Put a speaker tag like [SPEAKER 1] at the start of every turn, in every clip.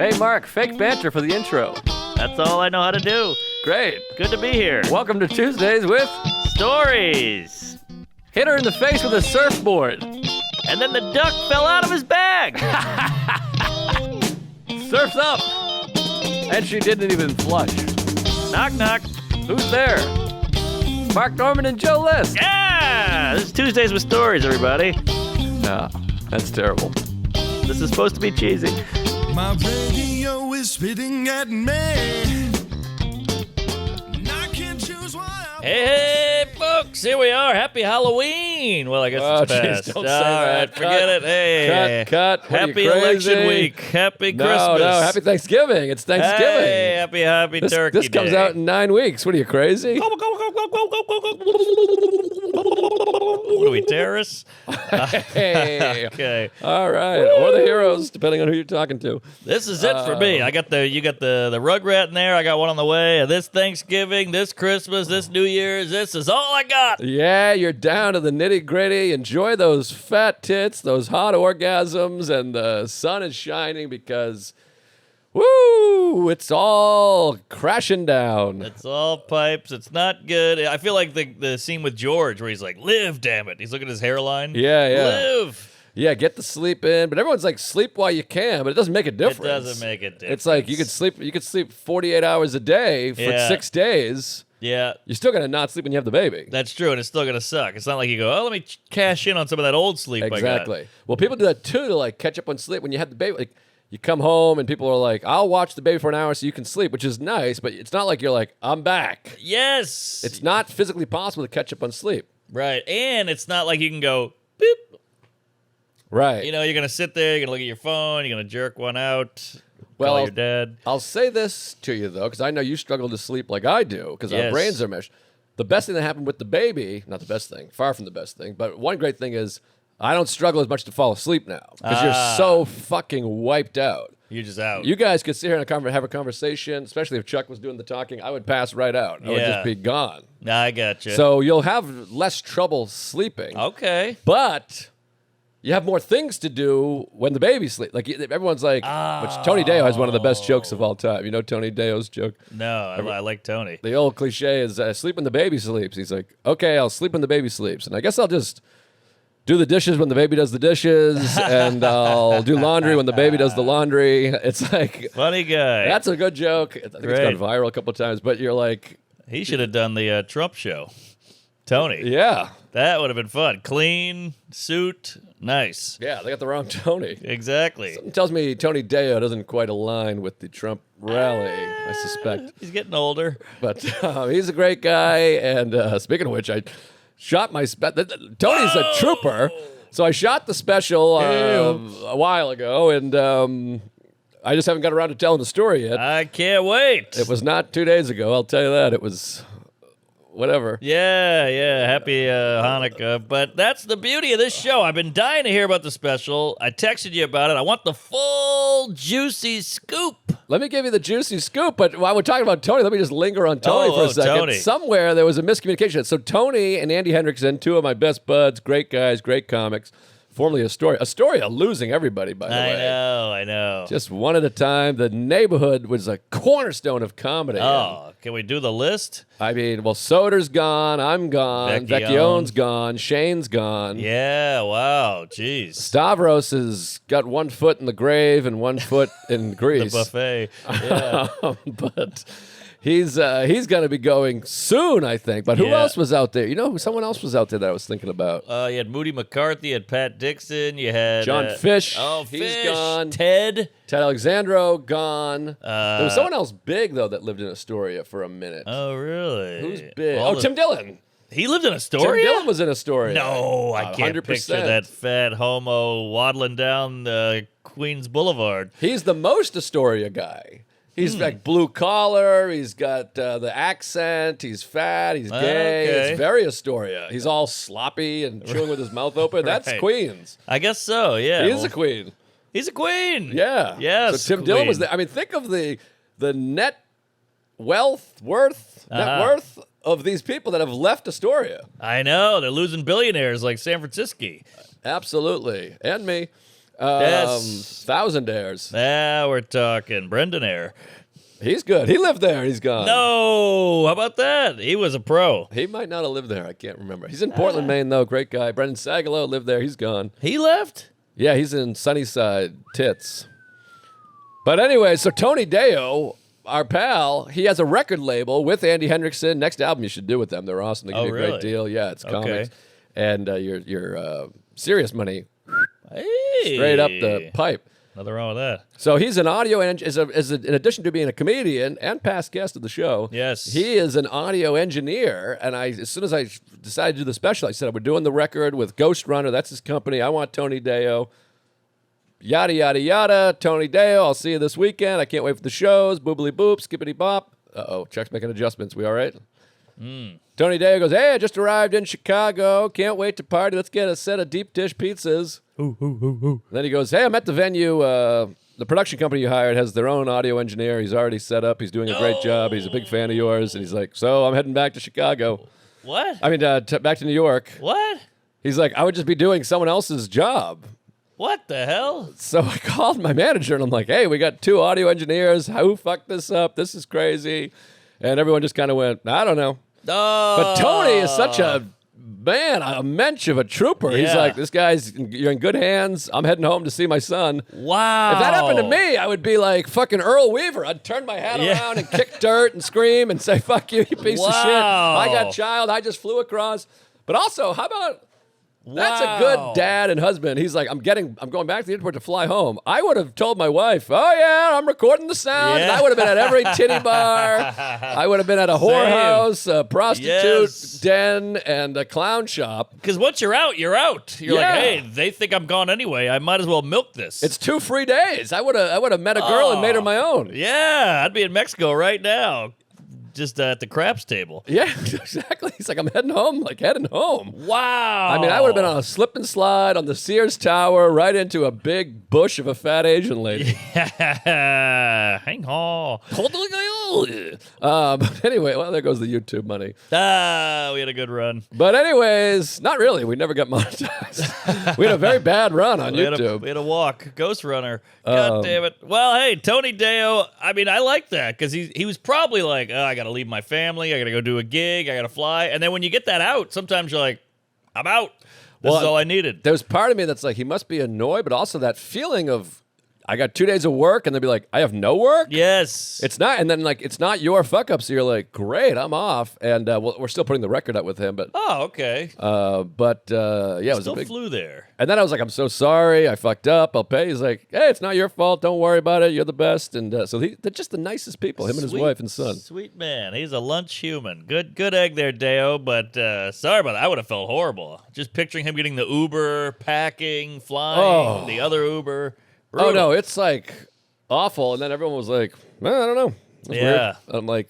[SPEAKER 1] Hey, Mark, fake banter for the intro.
[SPEAKER 2] That's all I know how to do.
[SPEAKER 1] Great.
[SPEAKER 2] Good to be here.
[SPEAKER 1] Welcome to Tuesdays with
[SPEAKER 2] Stories.
[SPEAKER 1] Hit her in the face with a surfboard.
[SPEAKER 2] And then the duck fell out of his bag.
[SPEAKER 1] Surf's up. And she didn't even flush.
[SPEAKER 2] Knock, knock.
[SPEAKER 1] Who's there? Mark Norman and Joe List.
[SPEAKER 2] Yeah! This is Tuesdays with Stories, everybody.
[SPEAKER 1] No, that's terrible.
[SPEAKER 2] This is supposed to be cheesy.
[SPEAKER 3] My radio is spitting at me. And I can't choose why I
[SPEAKER 2] Hey, folks, here we are. Happy Halloween. Well, I guess
[SPEAKER 1] Oh,
[SPEAKER 2] it's
[SPEAKER 1] jeez,
[SPEAKER 2] past.
[SPEAKER 1] don't say
[SPEAKER 2] All
[SPEAKER 1] that.
[SPEAKER 2] right, forget it. Hey,
[SPEAKER 1] Cut. What are you,
[SPEAKER 2] Happy
[SPEAKER 1] crazy?
[SPEAKER 2] election week. Happy Christmas.
[SPEAKER 1] No, happy Thanksgiving. It's Thanksgiving.
[SPEAKER 2] Hey, happy
[SPEAKER 1] this,
[SPEAKER 2] turkey
[SPEAKER 1] This comes
[SPEAKER 2] day.
[SPEAKER 1] out in 9 weeks. What are you, crazy?
[SPEAKER 2] What are we, terrorists?
[SPEAKER 1] Hey.
[SPEAKER 2] Okay.
[SPEAKER 1] All right. Or the heroes, depending on who you're talking to.
[SPEAKER 2] This is it for me. You got the Rugrat in there. I got one on the way. This Thanksgiving, this Christmas, this New Year's. This is all I got.
[SPEAKER 1] Yeah, you're down to the nitty gritty. Enjoy those fat tits, those hot orgasms, and the sun is shining because, woo, it's all crashing down.
[SPEAKER 2] It's all pipes. It's not good. I feel like the scene with George where he's like, "Live, damn it." He's looking at his hairline.
[SPEAKER 1] Yeah.
[SPEAKER 2] Live.
[SPEAKER 1] Yeah, get the sleep in. But everyone's like, sleep while you can, but it doesn't make a difference.
[SPEAKER 2] It doesn't make a difference.
[SPEAKER 1] It's like you could sleep 48 hours a day for
[SPEAKER 2] Yeah.
[SPEAKER 1] 6 days.
[SPEAKER 2] Yeah.
[SPEAKER 1] You're still going to not sleep when you have the baby.
[SPEAKER 2] That's true, and it's still gonna suck. It's not like you go, "Oh, let me cash in on some of that old sleep I got."
[SPEAKER 1] Exactly. Well, people do that too to like catch up on sleep when you have the baby. Like you come home and people are like, "I'll watch the baby for an hour so you can sleep," which is nice, but it's not like you're like, "I'm back."
[SPEAKER 2] Yes.
[SPEAKER 1] It's not physically possible to catch up on sleep.
[SPEAKER 2] right, and it's not like you can go, "Beep."
[SPEAKER 1] Right.
[SPEAKER 2] You know, you're gonna sit there, you're gonna look at your phone, you're gonna jerk one out.
[SPEAKER 1] Well,
[SPEAKER 2] call your dad.
[SPEAKER 1] I'll say this to you though, because I know you struggle to sleep like I do, because our
[SPEAKER 2] Yes.
[SPEAKER 1] brains are meshed. The best thing that happened with the baby, not the best thing, far from the best thing, but one great thing is I don't struggle as much to fall asleep now because you're so fucking wiped out.
[SPEAKER 2] You're just out.
[SPEAKER 1] You guys could sit here and have a conversation, especially if Chuck was doing the talking. I would pass right out. I would
[SPEAKER 2] Yeah.
[SPEAKER 1] just be gone.
[SPEAKER 2] I gotcha.
[SPEAKER 1] So you'll have less trouble sleeping,
[SPEAKER 2] okay.
[SPEAKER 1] but you have more things to do when the baby sleeps. Like everyone's like, which Tony Deo has one of the best jokes of all time. You know Tony Deo's joke?
[SPEAKER 2] No, I like Tony.
[SPEAKER 1] The old cliche is sleep when the baby sleeps. He's like, okay, I'll sleep when the baby sleeps. And I guess I'll just do the dishes when the baby does the dishes, and I'll do laundry when the baby does the laundry. It's like,
[SPEAKER 2] Funny guy.
[SPEAKER 1] that's a good joke. I think it's
[SPEAKER 2] Great.
[SPEAKER 1] gone viral a couple of times, but you're like,
[SPEAKER 2] He should have done the Trump show. Tony.
[SPEAKER 1] yeah.
[SPEAKER 2] That would have been fun. Clean, suit, nice.
[SPEAKER 1] Yeah, they got the wrong Tony.
[SPEAKER 2] Exactly.
[SPEAKER 1] Something tells me Tony Deo doesn't quite align with the Trump rally, I suspect.
[SPEAKER 2] He's getting older.
[SPEAKER 1] But he's a great guy. And speaking of which, I shot my Tony's a trooper, so I shot the special a while ago, and I just haven't got around to telling the story yet.
[SPEAKER 2] I can't wait.
[SPEAKER 1] It was not 2 days ago, I'll tell you that. It was whatever.
[SPEAKER 2] Yeah. Happy Hanukkah. But that's the beauty of this show. I've been dying to hear about the special. I texted you about it. I want the full juicy scoop.
[SPEAKER 1] Let me give you the juicy scoop, but while we're talking about Tony, let me just linger on Tony for a second.
[SPEAKER 2] Tony.
[SPEAKER 1] Somewhere there was a miscommunication. So Tony and Andy Hendrickson, two of my best buds, great guys, great comics, formerly Astoria losing everybody, by the way.
[SPEAKER 2] I know.
[SPEAKER 1] Just one at a time. The neighborhood was a cornerstone of comedy.
[SPEAKER 2] Oh, can we do the list?
[SPEAKER 1] I mean, well, Soder's gone. I'm gone. Vecchione's gone. Shane's gone.
[SPEAKER 2] Yeah, wow, jeez.
[SPEAKER 1] Stavros has got 1 foot in the grave and 1 foot in
[SPEAKER 2] The
[SPEAKER 1] Greece.
[SPEAKER 2] buffet. Yeah.
[SPEAKER 1] But he's going to be going soon, I think. But who
[SPEAKER 2] Yeah.
[SPEAKER 1] else was out there? You know, someone else was out there that I was thinking about.
[SPEAKER 2] You had Moody McCarthy, you had Pat Dixon, you had
[SPEAKER 1] John Fish.
[SPEAKER 2] Oh,
[SPEAKER 1] He's
[SPEAKER 2] Fish.
[SPEAKER 1] gone.
[SPEAKER 2] Ted.
[SPEAKER 1] Ted Alexandro gone. There was someone else big though that lived in Astoria for a minute.
[SPEAKER 2] Oh, really?
[SPEAKER 1] Who's big?
[SPEAKER 2] All
[SPEAKER 1] Tim Dillon.
[SPEAKER 2] He lived in Astoria?
[SPEAKER 1] Tim Dillon was in Astoria.
[SPEAKER 2] No, I can't
[SPEAKER 1] 100%.
[SPEAKER 2] picture that fat homo waddling down Queens Boulevard.
[SPEAKER 1] He's the most Astoria guy. He's like blue collar. He's got the accent. He's fat. He's gay.
[SPEAKER 2] Okay.
[SPEAKER 1] It's very Astoria. He's all sloppy and chewing with his mouth open. That's
[SPEAKER 2] Right.
[SPEAKER 1] Queens.
[SPEAKER 2] I guess so, yeah.
[SPEAKER 1] He is a queen.
[SPEAKER 2] He's a queen.
[SPEAKER 1] Yeah.
[SPEAKER 2] Yes,
[SPEAKER 1] So Tim Dillon was
[SPEAKER 2] queen.
[SPEAKER 1] there. I mean, think of the net worth of these people that have left Astoria.
[SPEAKER 2] I know. They're losing billionaires like San Francisco.
[SPEAKER 1] Absolutely. And me.
[SPEAKER 2] Yes.
[SPEAKER 1] Thousandaires.
[SPEAKER 2] Now we're talking. Brendan Air.
[SPEAKER 1] He's good. He lived there and he's gone.
[SPEAKER 2] No, how about that? He was a pro.
[SPEAKER 1] He might not have lived there. I can't remember. He's in Portland, Maine, though. Great guy. Brendan Sagalow lived there. He's gone.
[SPEAKER 2] He left?
[SPEAKER 1] Yeah, he's in Sunnyside, Tits. But anyway, so Tony Deo, our pal, he has a record label with Andy Hendrickson. Next album you should do with them. They're awesome. They give you a
[SPEAKER 2] really?
[SPEAKER 1] great deal. Yeah, it's
[SPEAKER 2] Okay.
[SPEAKER 1] comics. And your serious money
[SPEAKER 2] Hey.
[SPEAKER 1] straight up the pipe.
[SPEAKER 2] Nothing wrong with that.
[SPEAKER 1] So he's an audio in addition to being a comedian and past guest of the show.
[SPEAKER 2] Yes.
[SPEAKER 1] He is an audio engineer. And as soon as I decided to do the special, I said, we're doing the record with Ghost Runner. That's his company. I want Tony Deo. Yada, yada, yada. Tony Deo, I'll see you this weekend. I can't wait for the shows. Boobily boop, skippity bop. Uh-oh, Chuck's making adjustments. We all right? Tony Deo goes, hey, I just arrived in Chicago. Can't wait to party. Let's get a set of deep dish pizzas. Then he goes, hey, I'm at the venue. The production company you hired has their own audio engineer. He's already set up. He's doing a great job. He's a big fan of yours. And he's like, so I'm heading back to Chicago.
[SPEAKER 2] What?
[SPEAKER 1] I mean, back to New York.
[SPEAKER 2] What?
[SPEAKER 1] He's like, I would just be doing someone else's job.
[SPEAKER 2] What the hell?
[SPEAKER 1] So I called my manager and I'm like, hey, we got 2 audio engineers. Who fucked this up? This is crazy. And everyone just kind of went, I don't know.
[SPEAKER 2] Oh.
[SPEAKER 1] But Tony is such a mensch of a trooper. He's
[SPEAKER 2] Yeah.
[SPEAKER 1] like, you're in good hands. I'm heading home to see my son.
[SPEAKER 2] Wow.
[SPEAKER 1] If that happened to me, I would be like fucking Earl Weaver. I'd turn my hat around and kick dirt and scream and say, fuck you, you piece of shit.
[SPEAKER 2] Wow.
[SPEAKER 1] I got child. I just flew across. But also, how about... That's a
[SPEAKER 2] Wow.
[SPEAKER 1] good dad and husband. He's like, I'm going back to the airport to fly home. I would have told my wife, oh yeah, I'm recording the sound. And
[SPEAKER 2] Yeah.
[SPEAKER 1] I would have been at every titty bar. I would have been at a whorehouse, a prostitute
[SPEAKER 2] Yes.
[SPEAKER 1] den, and a clown shop.
[SPEAKER 2] Because once you're out, you're out. You're
[SPEAKER 1] Yeah.
[SPEAKER 2] like, hey, they think I'm gone anyway. I might as well milk this.
[SPEAKER 1] It's 2 free days. I would have met a girl and made her my own.
[SPEAKER 2] Yeah, I'd be in Mexico right now, just at the craps table.
[SPEAKER 1] Yeah, exactly. He's like, I'm heading home, heading home.
[SPEAKER 2] Wow.
[SPEAKER 1] I mean, I would have been on a slip and slide on the Sears Tower right into a big bush of a fat Asian lady.
[SPEAKER 2] Hang on.
[SPEAKER 1] But anyway, well, there goes the YouTube money.
[SPEAKER 2] We had a good run.
[SPEAKER 1] But anyways, not really. We never got monetized. We had a very bad run on YouTube.
[SPEAKER 2] We had a walk. Ghost Runner. God damn it. Well, hey, Tony Deo, I mean, I like that because he was probably like, oh, I got to leave my family. I got to go do a gig. I got to fly. And then when you get that out, sometimes you're like, I'm out. This is all I needed.
[SPEAKER 1] There's part of me that's like, he must be annoyed, but also that feeling of, I got 2 days of work, and they'll be like, I have no work?
[SPEAKER 2] Yes.
[SPEAKER 1] It's not, and then it's not your fuck up, so you're like, great, I'm off. And we're still putting the record up with him, but
[SPEAKER 2] Oh, okay.
[SPEAKER 1] yeah, it was
[SPEAKER 2] Still
[SPEAKER 1] a big.
[SPEAKER 2] flew there.
[SPEAKER 1] And then I was like, I'm so sorry, I fucked up, I'll pay. He's like, hey, it's not your fault, don't worry about it, you're the best. And so they're just the nicest people, him and his wife and son.
[SPEAKER 2] Sweet man. He's a lunch human. Good egg there, Deo, but sorry about that. I would have felt horrible. Just picturing him getting the Uber, packing, flying, the other Uber. Brutal.
[SPEAKER 1] Oh no, it's like awful. And then everyone was like, I don't know. That's
[SPEAKER 2] Yeah.
[SPEAKER 1] weird. I'm like,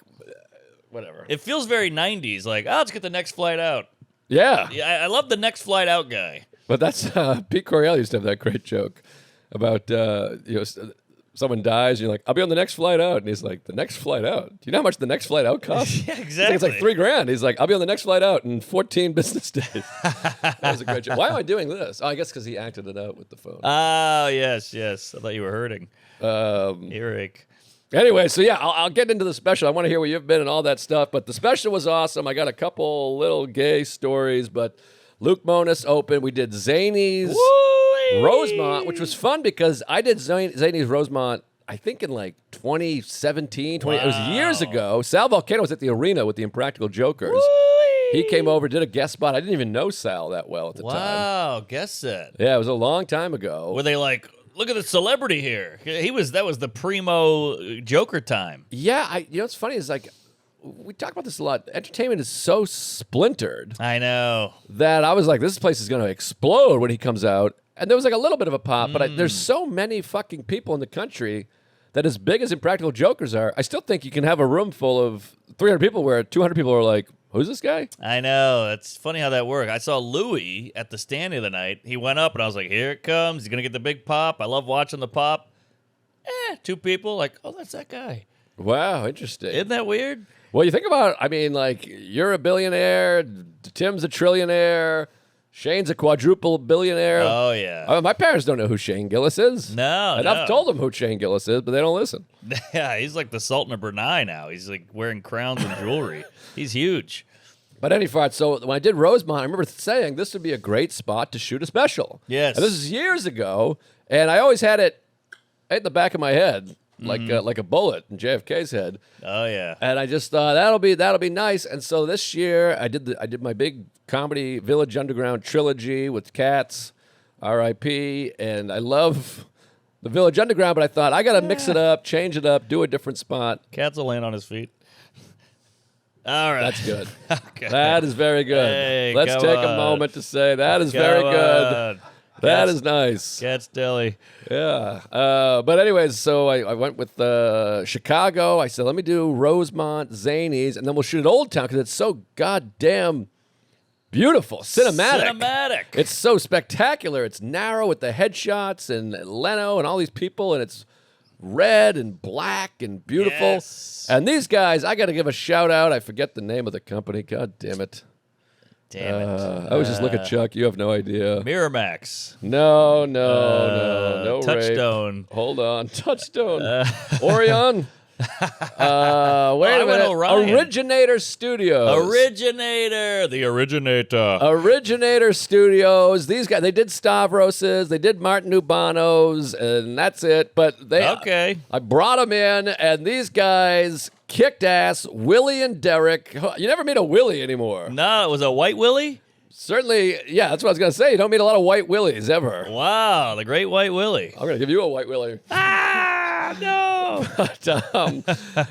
[SPEAKER 1] whatever.
[SPEAKER 2] It feels very 90s, like, oh, let's get the next flight out.
[SPEAKER 1] Yeah.
[SPEAKER 2] Yeah, I love the next flight out guy.
[SPEAKER 1] But that's Pete Correale used to have that great joke about someone dies and you're like, I'll be on the next flight out, and he's like, the next flight out? Do you know how much the next flight out costs?
[SPEAKER 2] Yeah,
[SPEAKER 1] He's like, it's like
[SPEAKER 2] exactly.
[SPEAKER 1] $3,000. He's like, I'll be on the next flight out in 14 business days. That was a great joke. Why am I doing this? Oh, I guess because he acted it out with the phone.
[SPEAKER 2] Oh, yes. I thought you were hurting. Earache.
[SPEAKER 1] Anyway, so yeah, I'll get into the special. I want to hear where you've been and all that stuff. But the special was awesome. I got a couple little gay stories, but Luke Mones opened. We did Zany's
[SPEAKER 2] Woo-wee.
[SPEAKER 1] Rosemont, which was fun because I did Zany's Rosemont, I think in like 2017, it was years ago. Sal Volcano was at the arena with the Impractical Jokers.
[SPEAKER 2] Woo-wee.
[SPEAKER 1] He came over, did a guest spot. I didn't even know Sal that well at the time.
[SPEAKER 2] Wow, guess that.
[SPEAKER 1] Yeah, it was a long time ago.
[SPEAKER 2] Were they like, look at the celebrity here? That was the primo Joker time.
[SPEAKER 1] Yeah, what's funny is like, we talk about this a lot. Entertainment is so splintered
[SPEAKER 2] I know.
[SPEAKER 1] that I was like, this place is going to explode when he comes out. And there was like a little bit of a pop, but there's so many fucking people in the country that as big as Impractical Jokers are, I still think you can have a room full of 300 people where 200 people are like, who's this guy?
[SPEAKER 2] I know. It's funny how that worked. I saw Louis at the stand the other night. He went up, and I was like, here it comes. He's going to get the big pop. I love watching the pop. 2 people, like, oh, that's that guy.
[SPEAKER 1] Wow, interesting.
[SPEAKER 2] Isn't that weird?
[SPEAKER 1] Well, you think about, I mean, like, you're a billionaire, Tim's a trillionaire, Shane's a quadruple billionaire.
[SPEAKER 2] Oh, yeah.
[SPEAKER 1] My parents don't know who Shane Gillis is.
[SPEAKER 2] No,
[SPEAKER 1] and I've told them who Shane Gillis is, but they don't listen.
[SPEAKER 2] Yeah, he's like the Sultan of Brunei now. He's like wearing crowns and jewelry. He's huge.
[SPEAKER 1] But anyhow, so when I did Rosemont, I remember saying this would be a great spot to shoot a special.
[SPEAKER 2] Yes.
[SPEAKER 1] And this is years ago, and I always had it in the back of my head, like a bullet in JFK's head.
[SPEAKER 2] Oh, yeah.
[SPEAKER 1] And I just thought that'll be nice. And so this year I did my big comedy Village Underground trilogy with Cats, R.I.P. And I love the Village Underground, but I thought I got to mix it up, change it up, do a different spot.
[SPEAKER 2] Cats will land on his feet. All right.
[SPEAKER 1] That's good.
[SPEAKER 2] Okay.
[SPEAKER 1] That is very good.
[SPEAKER 2] Hey,
[SPEAKER 1] Let's
[SPEAKER 2] come
[SPEAKER 1] take a
[SPEAKER 2] on.
[SPEAKER 1] moment to say that is very good. That is nice.
[SPEAKER 2] Cats Deli.
[SPEAKER 1] Yeah. But anyways, so I went with Chicago. I said, let me do Rosemont, Zanies, and then we'll shoot at Old Town because it's so goddamn beautiful, cinematic. It's so spectacular. It's narrow with the headshots and Leno and all these people, and it's red and black and beautiful.
[SPEAKER 2] Yes.
[SPEAKER 1] And these guys, I got to give a shout out. I forget the name of the company. God damn it.
[SPEAKER 2] Damn it.
[SPEAKER 1] I was just looking at Chuck. You have no idea.
[SPEAKER 2] Miramax.
[SPEAKER 1] No rape.
[SPEAKER 2] Touchstone.
[SPEAKER 1] Hold on. Touchstone. Orion. Wait
[SPEAKER 2] I
[SPEAKER 1] a
[SPEAKER 2] went
[SPEAKER 1] minute.
[SPEAKER 2] Orion.
[SPEAKER 1] Originator Studios.
[SPEAKER 2] The originator.
[SPEAKER 1] Originator Studios. These guys, they did Stavroses, they did Martin Ubanos, and that's it. But they,
[SPEAKER 2] Okay.
[SPEAKER 1] I brought them in, and these guys kicked ass. Willie and Derek. You never meet a Willie anymore.
[SPEAKER 2] No, it was a white Willie?
[SPEAKER 1] Certainly, yeah, that's what I was going to say. You don't meet a lot of white Willies ever.
[SPEAKER 2] Wow, the great white Willie.
[SPEAKER 1] I'm going to give you a white Willie.
[SPEAKER 2] Ah, no.
[SPEAKER 1] But,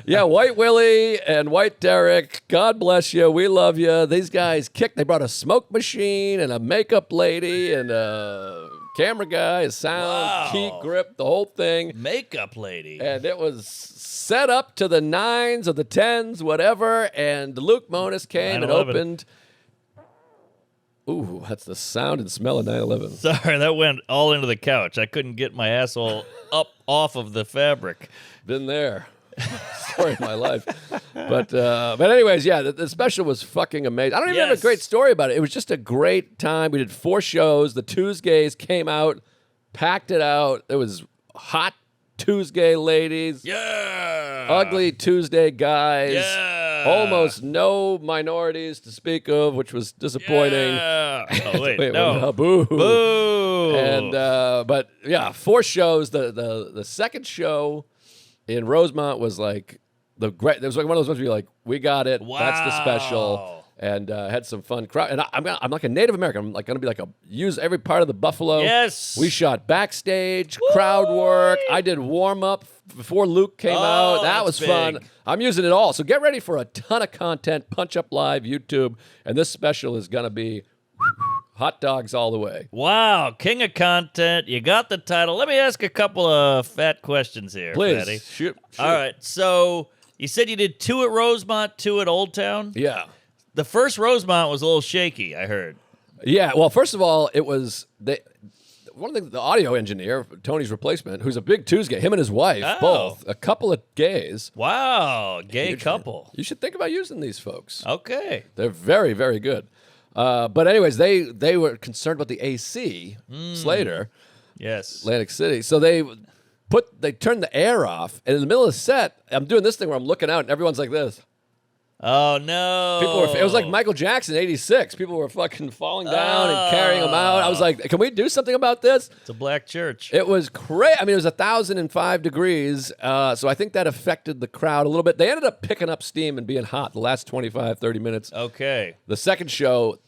[SPEAKER 1] yeah, White Willie and White Derek, God bless you. We love you. These guys kicked. They brought a smoke machine and a makeup lady and a camera guy, a sound,
[SPEAKER 2] Wow.
[SPEAKER 1] key grip, the whole thing.
[SPEAKER 2] Makeup lady.
[SPEAKER 1] And it was set up to the 9s or the 10s, whatever. And Luke Mones came and
[SPEAKER 2] 9/11.
[SPEAKER 1] opened. Ooh, that's the sound and smell of 9/11.
[SPEAKER 2] Sorry, that went all into the couch. I couldn't get my asshole up off of the fabric.
[SPEAKER 1] Been there. Story of my life. But anyways, yeah, the special was fucking amazing. I don't even have a
[SPEAKER 2] Yes.
[SPEAKER 1] great story about it. It was just a great time. We did 4 shows. The Tuesdays came out, packed it out. There was hot Tuesday ladies,
[SPEAKER 2] Yeah.
[SPEAKER 1] ugly Tuesday guys,
[SPEAKER 2] Yeah.
[SPEAKER 1] almost no minorities to speak of, which was disappointing.
[SPEAKER 2] Yeah. Oh, wait,
[SPEAKER 1] Wait,
[SPEAKER 2] no.
[SPEAKER 1] boo.
[SPEAKER 2] Boo.
[SPEAKER 1] And but yeah, 4 shows. The second show in Rosemont was like the great. It was like one of those ones where you're like, we got it. That's the special.
[SPEAKER 2] Wow.
[SPEAKER 1] And had some fun. And I'm like a Native American. I'm like going to be like use every part of the buffalo.
[SPEAKER 2] Yes.
[SPEAKER 1] We shot backstage, crowd work. I did warm up before Luke came out. That was
[SPEAKER 2] that's
[SPEAKER 1] fun.
[SPEAKER 2] big.
[SPEAKER 1] I'm using it all. So get ready for a ton of content. Punch Up Live, YouTube, and this special is going to be hot dogs all the way.
[SPEAKER 2] Wow, king of content. You got the title. Let me ask a couple of fat questions here,
[SPEAKER 1] Please
[SPEAKER 2] Fatty.
[SPEAKER 1] shoot.
[SPEAKER 2] All right, so you said you did 2 at Rosemont, 2 at Old Town.
[SPEAKER 1] Yeah.
[SPEAKER 2] The first Rosemont was a little shaky, I heard.
[SPEAKER 1] Yeah, well, first of all, it was one of the audio engineer, Tony's replacement, who's a big Tuesday, him and his wife,
[SPEAKER 2] Oh.
[SPEAKER 1] both, a couple of gays.
[SPEAKER 2] Wow, gay
[SPEAKER 1] Huge
[SPEAKER 2] couple.
[SPEAKER 1] You should think about using these folks.
[SPEAKER 2] Okay.
[SPEAKER 1] They're very, very good. But anyways, they were concerned about the AC, Slater,
[SPEAKER 2] Yes.
[SPEAKER 1] Atlantic City. So they turned the air off, and in the middle of the set, I'm doing this thing where I'm looking out, and everyone's like this.
[SPEAKER 2] Oh no.
[SPEAKER 1] It was like Michael Jackson, '86. People were fucking falling down and carrying them out. I was like, can we do something about this?
[SPEAKER 2] It's a black church.
[SPEAKER 1] It was crazy. I mean, it was 1,005 degrees. So I think that affected the crowd a little bit. They ended up picking up steam and being hot the last 25, 30 minutes.
[SPEAKER 2] Okay.
[SPEAKER 1] The second show,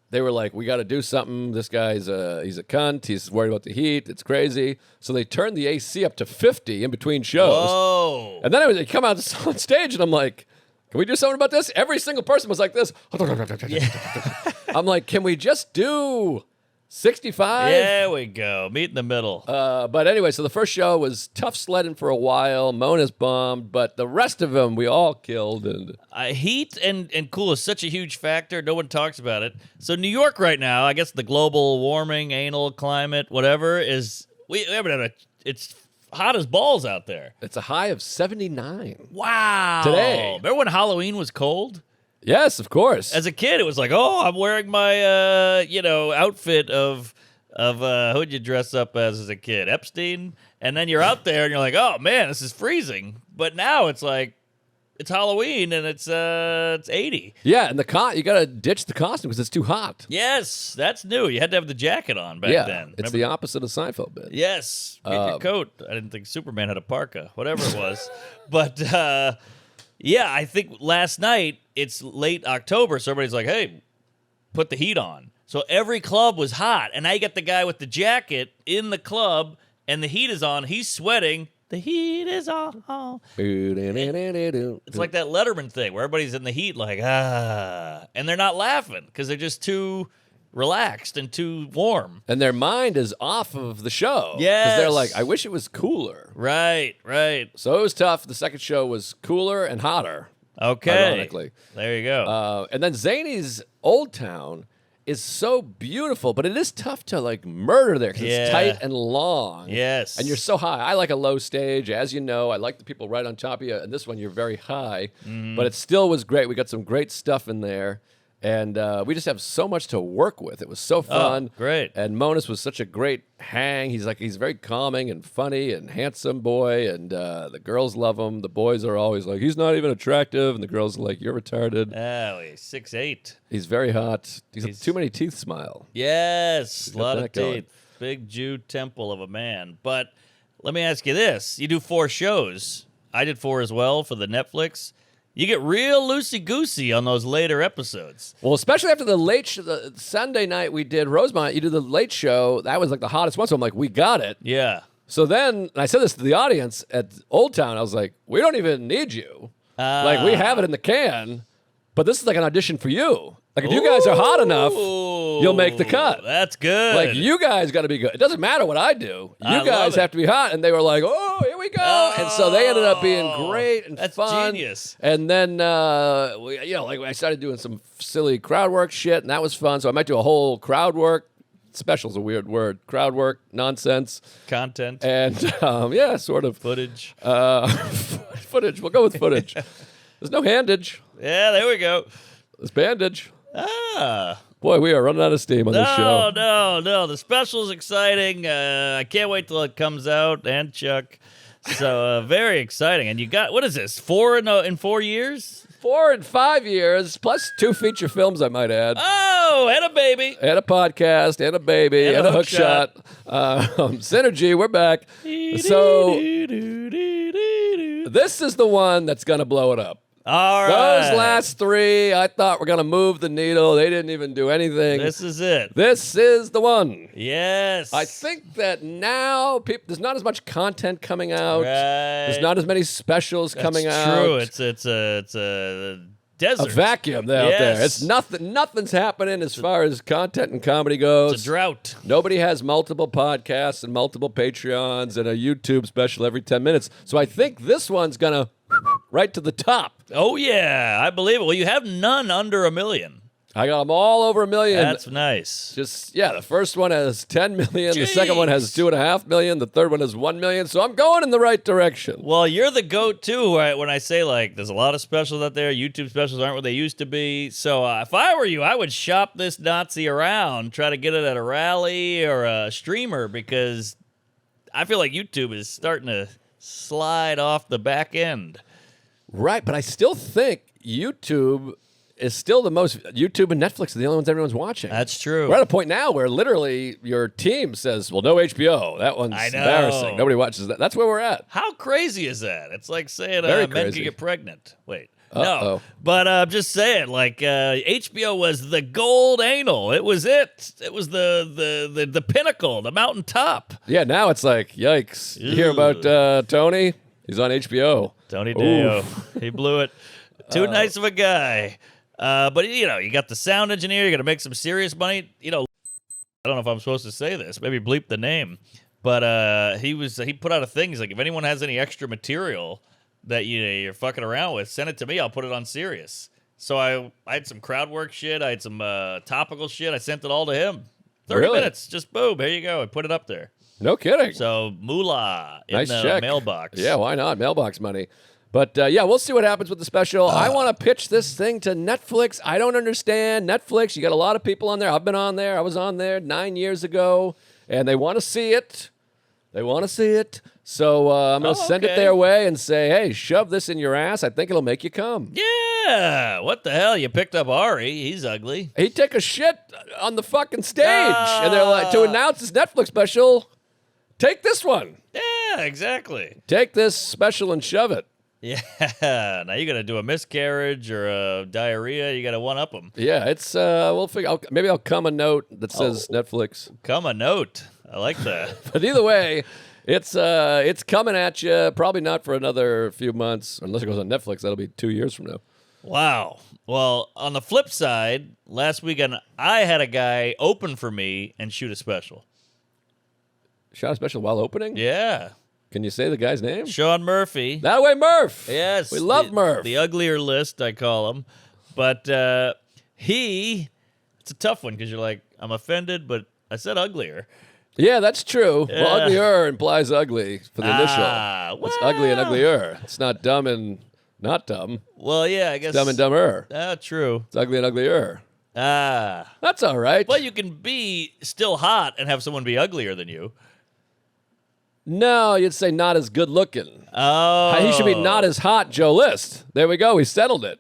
[SPEAKER 1] they were like, we got to do something. This guy's he's a cunt. He's worried about the heat. It's crazy. So they turned the AC up to 50 in between shows.
[SPEAKER 2] Whoa.
[SPEAKER 1] And then they come out on stage, and I'm like, can we do something about this? Every single person was like this. I'm like, can we just do 65?
[SPEAKER 2] There we go. Meet in the middle.
[SPEAKER 1] But anyway, so the first show was tough sledding for a while. Mona's bombed, but the rest of them we all killed. And
[SPEAKER 2] Heat and cool is such a huge factor. No one talks about it. So New York right now, I guess the global warming, anal climate, whatever, is we haven't had it's hot as balls out there.
[SPEAKER 1] it's a high of 79.
[SPEAKER 2] Wow.
[SPEAKER 1] Today.
[SPEAKER 2] Remember when Halloween was cold?
[SPEAKER 1] Yes, of course.
[SPEAKER 2] As a kid, it was like, oh, I'm wearing my, outfit of who'd you dress up as a kid? Epstein? And then you're out there and you're like, oh, man, this is freezing. But now it's like, it's Halloween and it's 80.
[SPEAKER 1] Yeah, and you got to ditch the costume because it's too hot.
[SPEAKER 2] Yes, that's new. You had to have the jacket on back then.
[SPEAKER 1] It's the opposite of Seinfeld bit.
[SPEAKER 2] Yes, get your coat. I didn't think Superman had a parka, whatever it was. But, yeah, I think last night, it's late October, so everybody's like, hey, put the heat on. So every club was hot, and now you got the guy with the jacket in the club, and the heat is on. He's sweating. The heat is on. It's like that Letterman thing where everybody's in the heat like, and they're not laughing because they're just too relaxed and too warm.
[SPEAKER 1] And their mind is off of the show.
[SPEAKER 2] Yes.
[SPEAKER 1] Because they're like, I wish it was cooler.
[SPEAKER 2] Right.
[SPEAKER 1] So it was tough. The second show was cooler and hotter.
[SPEAKER 2] Okay.
[SPEAKER 1] Ironically.
[SPEAKER 2] There you go.
[SPEAKER 1] And then Zany's Old Town is so beautiful, but it is tough to like murder there because it's tight and long.
[SPEAKER 2] Yes.
[SPEAKER 1] And you're so high. I like a low stage, as you know. I like the people right on top of you. And this one, you're very high. But it still was great. We got some great stuff in there. And we just have so much to work with. It was so fun.
[SPEAKER 2] Oh, great.
[SPEAKER 1] And Mones was such a great hang. He's very calming and funny and handsome boy. And the girls love him. The boys are always like, he's not even attractive. And the girls are like, you're retarded.
[SPEAKER 2] Oh, he's 6'8".
[SPEAKER 1] He's very hot. He's a too many teeth smile.
[SPEAKER 2] Yes, a lot of
[SPEAKER 1] that going.
[SPEAKER 2] teeth. Big Jew temple of a man. But let me ask you this. You do 4 shows. I did 4 as well for the Netflix. You get real loosey-goosey on those later episodes.
[SPEAKER 1] Well, especially after the Sunday night we did Rosemont, you did the late show. That was like the hottest one. So I'm like, we got it.
[SPEAKER 2] Yeah.
[SPEAKER 1] So then, and I said this to the audience at Old Town. I was like, we don't even need you. Like, we have it in the can, but this is like an audition for you. Like, if you guys are hot enough, you'll make the cut.
[SPEAKER 2] That's good.
[SPEAKER 1] Like, you guys got to be good. It doesn't matter what I do.
[SPEAKER 2] I
[SPEAKER 1] You guys
[SPEAKER 2] love it.
[SPEAKER 1] have to be hot. And they were like, oh, here we go. And so they ended up being great and
[SPEAKER 2] That's
[SPEAKER 1] fun.
[SPEAKER 2] genius.
[SPEAKER 1] And then, I started doing some silly crowd work shit, and that was fun. So I might do a whole crowd work. Special's a weird word. Crowd work, nonsense.
[SPEAKER 2] Content.
[SPEAKER 1] And, sort of.
[SPEAKER 2] Footage.
[SPEAKER 1] Footage. We'll go with footage. There's no handage.
[SPEAKER 2] Yeah, there we go.
[SPEAKER 1] There's bandage.
[SPEAKER 2] Ah.
[SPEAKER 1] Boy, we are running out of steam on this show.
[SPEAKER 2] No. The special's exciting. I can't wait till it comes out. And Chuck. So, very exciting. And you got, what is this, 4 in 4 years?
[SPEAKER 1] 4 and 5 years, plus 2 feature films, I might add.
[SPEAKER 2] Oh, and a baby.
[SPEAKER 1] And a podcast, and a baby, and a hook shot. Synergy, we're back. So, this is the one that's going to blow it up.
[SPEAKER 2] All right.
[SPEAKER 1] Those last 3, I thought were going to move the needle. They didn't even do anything.
[SPEAKER 2] This is it.
[SPEAKER 1] This is the one.
[SPEAKER 2] Yes.
[SPEAKER 1] I think that now there's not as much content coming out.
[SPEAKER 2] Right.
[SPEAKER 1] There's not as many specials coming out.
[SPEAKER 2] True. It's a desert.
[SPEAKER 1] A vacuum out there.
[SPEAKER 2] Yes.
[SPEAKER 1] It's nothing. Nothing's happening as far as content and comedy goes.
[SPEAKER 2] It's a drought.
[SPEAKER 1] Nobody has multiple podcasts and multiple Patreons and a YouTube special every 10 minutes. So I think this one's gonna right to the top.
[SPEAKER 2] Oh yeah, I believe it. Well, you have none under 1 million.
[SPEAKER 1] I got them all over 1 million.
[SPEAKER 2] That's nice.
[SPEAKER 1] The first one has 10 million. The second one has 2.5 million. The third one has 1 million. So I'm going in the right direction.
[SPEAKER 2] Well, you're the go-to when I say, like, there's a lot of specials out there. YouTube specials aren't what they used to be. So if I were you, I would shop this Nazi around, try to get it at a rally or a streamer, because I feel like YouTube is starting to slide off the back end.
[SPEAKER 1] Right, but I still think YouTube is still the most. YouTube and Netflix are the only ones everyone's watching.
[SPEAKER 2] That's true.
[SPEAKER 1] We're at a point now where literally your team says, well, no HBO. That one's embarrassing. Nobody watches that. That's where we're at.
[SPEAKER 2] How crazy is that? It's like saying
[SPEAKER 1] Very
[SPEAKER 2] men
[SPEAKER 1] crazy.
[SPEAKER 2] can get pregnant. Wait.
[SPEAKER 1] Uh-oh.
[SPEAKER 2] No. But I'm just saying, like, HBO was the gold anal. It was it. It was the pinnacle, the mountaintop.
[SPEAKER 1] Yeah, now it's like, yikes. You hear about Tony? He's on HBO.
[SPEAKER 2] Tony Deo. He blew it. Too nice of a guy. But, you got the sound engineer. You got to make some serious money. I don't know if I'm supposed to say this. Maybe bleep the name. But he put out a thing. He's like, if anyone has any extra material that you're fucking around with, send it to me. I'll put it on Sirius. So I had some crowd work shit. I had some topical shit. I sent it all to him. 30
[SPEAKER 1] Really?
[SPEAKER 2] minutes. Just boom. Here you go. I put it up there.
[SPEAKER 1] No kidding.
[SPEAKER 2] So moolah in
[SPEAKER 1] Nice
[SPEAKER 2] the
[SPEAKER 1] check.
[SPEAKER 2] mailbox.
[SPEAKER 1] Yeah, why not? Mailbox money. But yeah, we'll see what happens with the special. I want to pitch this thing to Netflix. I don't understand Netflix. You got a lot of people on there. I've been on there. I was on there 9 years ago, and they want to see it. They want to see it. So I'm going to send it their way and say, hey, shove this in your ass. I think it'll make you come.
[SPEAKER 2] Yeah. What the hell? You picked up Ari. He's ugly.
[SPEAKER 1] He took a shit on the fucking stage. And they're like, to announce this Netflix special, take this one.
[SPEAKER 2] Yeah, exactly.
[SPEAKER 1] Take this special and shove it.
[SPEAKER 2] Yeah. Now you got to do a miscarriage or a diarrhea. You got to one-up them.
[SPEAKER 1] Yeah, it's, we'll figure maybe I'll come a note that says Netflix.
[SPEAKER 2] Come a note. I like that.
[SPEAKER 1] But either way, it's coming at you. Probably not for another few months, unless it goes on Netflix. That'll be 2 years from now.
[SPEAKER 2] Wow. Well, on the flip side, last weekend I had a guy open for me and shoot a special.
[SPEAKER 1] Shot a special while opening?
[SPEAKER 2] Yeah.
[SPEAKER 1] Can you say the guy's name?
[SPEAKER 2] Sean Murphy.
[SPEAKER 1] That way, Murph.
[SPEAKER 2] Yes.
[SPEAKER 1] We love Murph.
[SPEAKER 2] The uglier list, I call him. But it's a tough one because you're like, I'm offended, but I said uglier.
[SPEAKER 1] Yeah, that's true.
[SPEAKER 2] Yeah.
[SPEAKER 1] Well, uglier implies ugly for the initial. It's ugly and uglier. It's not dumb and not dumb.
[SPEAKER 2] Well, yeah, I guess.
[SPEAKER 1] Dumb and dumber.
[SPEAKER 2] True.
[SPEAKER 1] It's ugly and uglier. That's all right.
[SPEAKER 2] Well, you can be still hot and have someone be uglier than you.
[SPEAKER 1] No, you'd say not as good looking.
[SPEAKER 2] Oh.
[SPEAKER 1] He should be not as hot, Joe List. There we go. We settled it.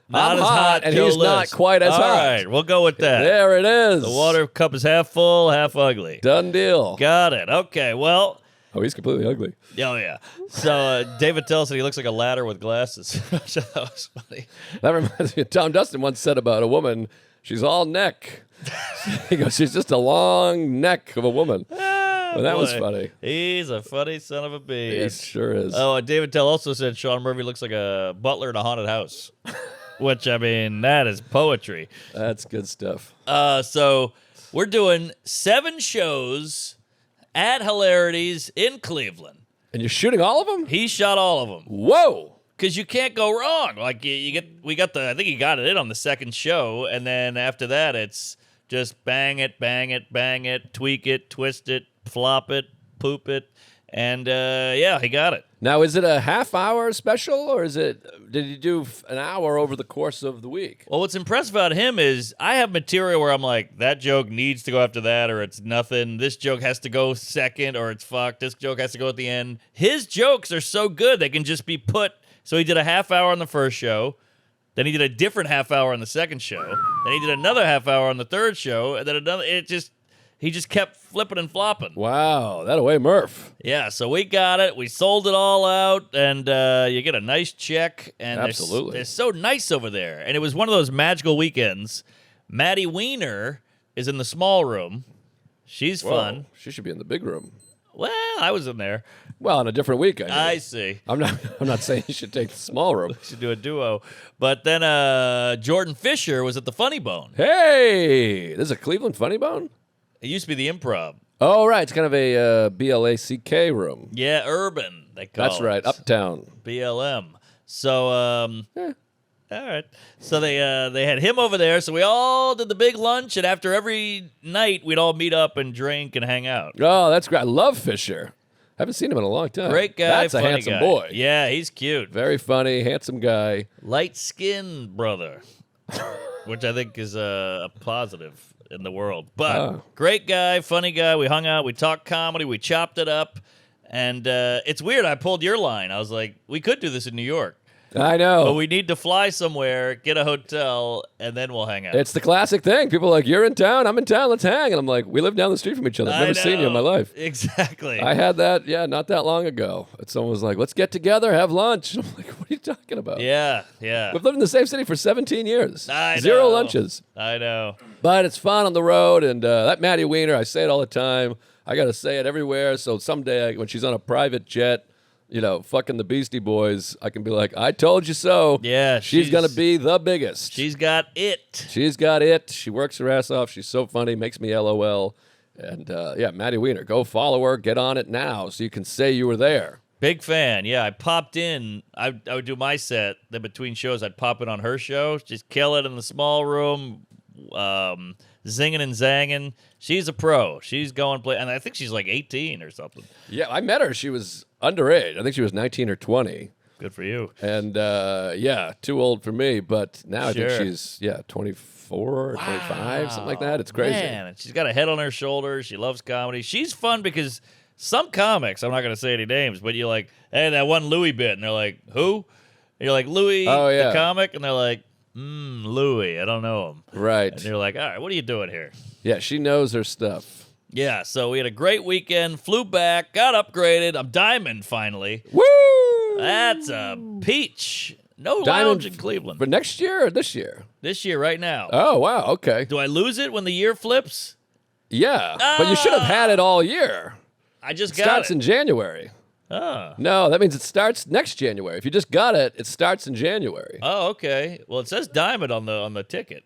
[SPEAKER 2] Not
[SPEAKER 1] I'm
[SPEAKER 2] as hot,
[SPEAKER 1] and
[SPEAKER 2] Joe
[SPEAKER 1] he's not
[SPEAKER 2] List.
[SPEAKER 1] quite as hot.
[SPEAKER 2] All right, we'll go with that.
[SPEAKER 1] There it is.
[SPEAKER 2] The water cup is half full, half ugly.
[SPEAKER 1] Done deal.
[SPEAKER 2] Got it. Okay, well.
[SPEAKER 1] Oh, he's completely ugly.
[SPEAKER 2] Oh, yeah. So David tells that he looks like a ladder with glasses. That was funny.
[SPEAKER 1] That reminds me of Tom Dustin once said about a woman, she's all neck. He goes, she's just a long neck of a woman. Well, that was funny.
[SPEAKER 2] He's a funny son of a bitch.
[SPEAKER 1] He sure is.
[SPEAKER 2] Oh, David Tell also said Sean Murphy looks like a butler in a haunted house. Which, I mean, that is poetry.
[SPEAKER 1] That's good stuff.
[SPEAKER 2] So we're doing 7 shows at Hilarities in Cleveland.
[SPEAKER 1] And you're shooting all of them?
[SPEAKER 2] He shot all of them.
[SPEAKER 1] Whoa.
[SPEAKER 2] Because you can't go wrong. Like, I think he got it in on the second show. And then after that, it's just bang it, tweak it, twist it, flop it, poop it. And, yeah, he got it.
[SPEAKER 1] Now, is it a half-hour special, or did you do an hour over the course of the week?
[SPEAKER 2] Well, what's impressive about him is I have material where I'm like, that joke needs to go after that, or it's nothing. This joke has to go second, or it's fucked. This joke has to go at the end. His jokes are so good, they can just be put. So he did a half hour on the first show. Then he did a different half hour on the second show. Then he did another half hour on the third show. And then he just kept flipping and flopping.
[SPEAKER 1] Wow, that away, Murph.
[SPEAKER 2] Yeah, so we got it. We sold it all out, and you get a nice check. And
[SPEAKER 1] absolutely.
[SPEAKER 2] They're so nice over there. And it was one of those magical weekends. Maddie Weiner is in the small room. She's fun.
[SPEAKER 1] She should be in the big room.
[SPEAKER 2] Well, I was in there.
[SPEAKER 1] Well, on a different week,
[SPEAKER 2] I see.
[SPEAKER 1] I'm not saying you should take the small room.
[SPEAKER 2] We should do a duo. But then Jordan Fisher was at the Funny Bone.
[SPEAKER 1] Hey, this is a Cleveland Funny Bone?
[SPEAKER 2] It used to be the Improv.
[SPEAKER 1] Oh, right. It's kind of a BLACK room.
[SPEAKER 2] Yeah, urban, they call it.
[SPEAKER 1] That's right. Uptown.
[SPEAKER 2] BLM. So, all right. So they had him over there. So we all did the big lunch, and after every night, we'd all meet up and drink and hang out.
[SPEAKER 1] Oh, that's great. I love Fisher. Haven't seen him in a long time.
[SPEAKER 2] Great guy.
[SPEAKER 1] That's a
[SPEAKER 2] funny
[SPEAKER 1] handsome
[SPEAKER 2] guy.
[SPEAKER 1] boy.
[SPEAKER 2] Yeah, he's cute.
[SPEAKER 1] Very funny, handsome guy.
[SPEAKER 2] Light-skinned brother, which I think is a positive in the world. But great guy, funny guy. We hung out. We talked comedy. We chopped it up. And it's weird. I pulled your line. I was like, we could do this in New York.
[SPEAKER 1] I know.
[SPEAKER 2] But we need to fly somewhere, get a hotel, and then we'll hang out.
[SPEAKER 1] It's the classic thing. People are like, you're in town, I'm in town, let's hang. And I'm like, we live down the street from each other. I've never seen you in my life.
[SPEAKER 2] Exactly.
[SPEAKER 1] I had that, not that long ago. Someone was like, let's get together, have lunch. I'm like, what are you talking about?
[SPEAKER 2] Yeah, yeah.
[SPEAKER 1] We've lived in the same city for 17 years.
[SPEAKER 2] I know.
[SPEAKER 1] 0 lunches.
[SPEAKER 2] I know.
[SPEAKER 1] But it's fun on the road. And that Maddie Weiner, I say it all the time. I got to say it everywhere. So someday when she's on a private jet, fucking the Beastie Boys, I can be like, I told you so.
[SPEAKER 2] Yeah.
[SPEAKER 1] She's going to be the biggest.
[SPEAKER 2] She's got it.
[SPEAKER 1] She's got it. She works her ass off. She's so funny, makes me LOL. And Maddie Weiner, go follow her. Get on it now so you can say you were there.
[SPEAKER 2] Big fan. Yeah, I popped in. I would do my set. Then between shows, I'd pop in on her show. Just kill it in the small room. Zinging and zanging. She's a pro. She's going play, and I think she's like 18 or something.
[SPEAKER 1] Yeah, I met her. She was underage. I think she was 19 or 20.
[SPEAKER 2] Good for you.
[SPEAKER 1] And too old for me. But now I
[SPEAKER 2] Sure.
[SPEAKER 1] think she's 24 or 25, something like that. It's crazy.
[SPEAKER 2] Man, she's got a head on her shoulders. She loves comedy. She's fun because some comics, I'm not going to say any names, but you're like, hey, that one Louis bit. And they're like, who? And you're like, Louis, the comic? And they're like, Louis, I don't know him.
[SPEAKER 1] Right.
[SPEAKER 2] And you're like, all right, what are you doing here?
[SPEAKER 1] Yeah, she knows her stuff.
[SPEAKER 2] Yeah, so we had a great weekend, flew back, got upgraded. I'm Diamond finally.
[SPEAKER 1] Woo!
[SPEAKER 2] That's a peach. No
[SPEAKER 1] Diamond
[SPEAKER 2] lounge in Cleveland.
[SPEAKER 1] For next year or this year?
[SPEAKER 2] This year, right now.
[SPEAKER 1] Oh, wow. Okay.
[SPEAKER 2] Do I lose it when the year flips?
[SPEAKER 1] Yeah. But you should have had it all year.
[SPEAKER 2] I just
[SPEAKER 1] It
[SPEAKER 2] got
[SPEAKER 1] starts
[SPEAKER 2] it.
[SPEAKER 1] in January.
[SPEAKER 2] Oh.
[SPEAKER 1] No, that means it starts next January. If you just got it, it starts in January.
[SPEAKER 2] Oh, okay. Well, it says Diamond on the ticket.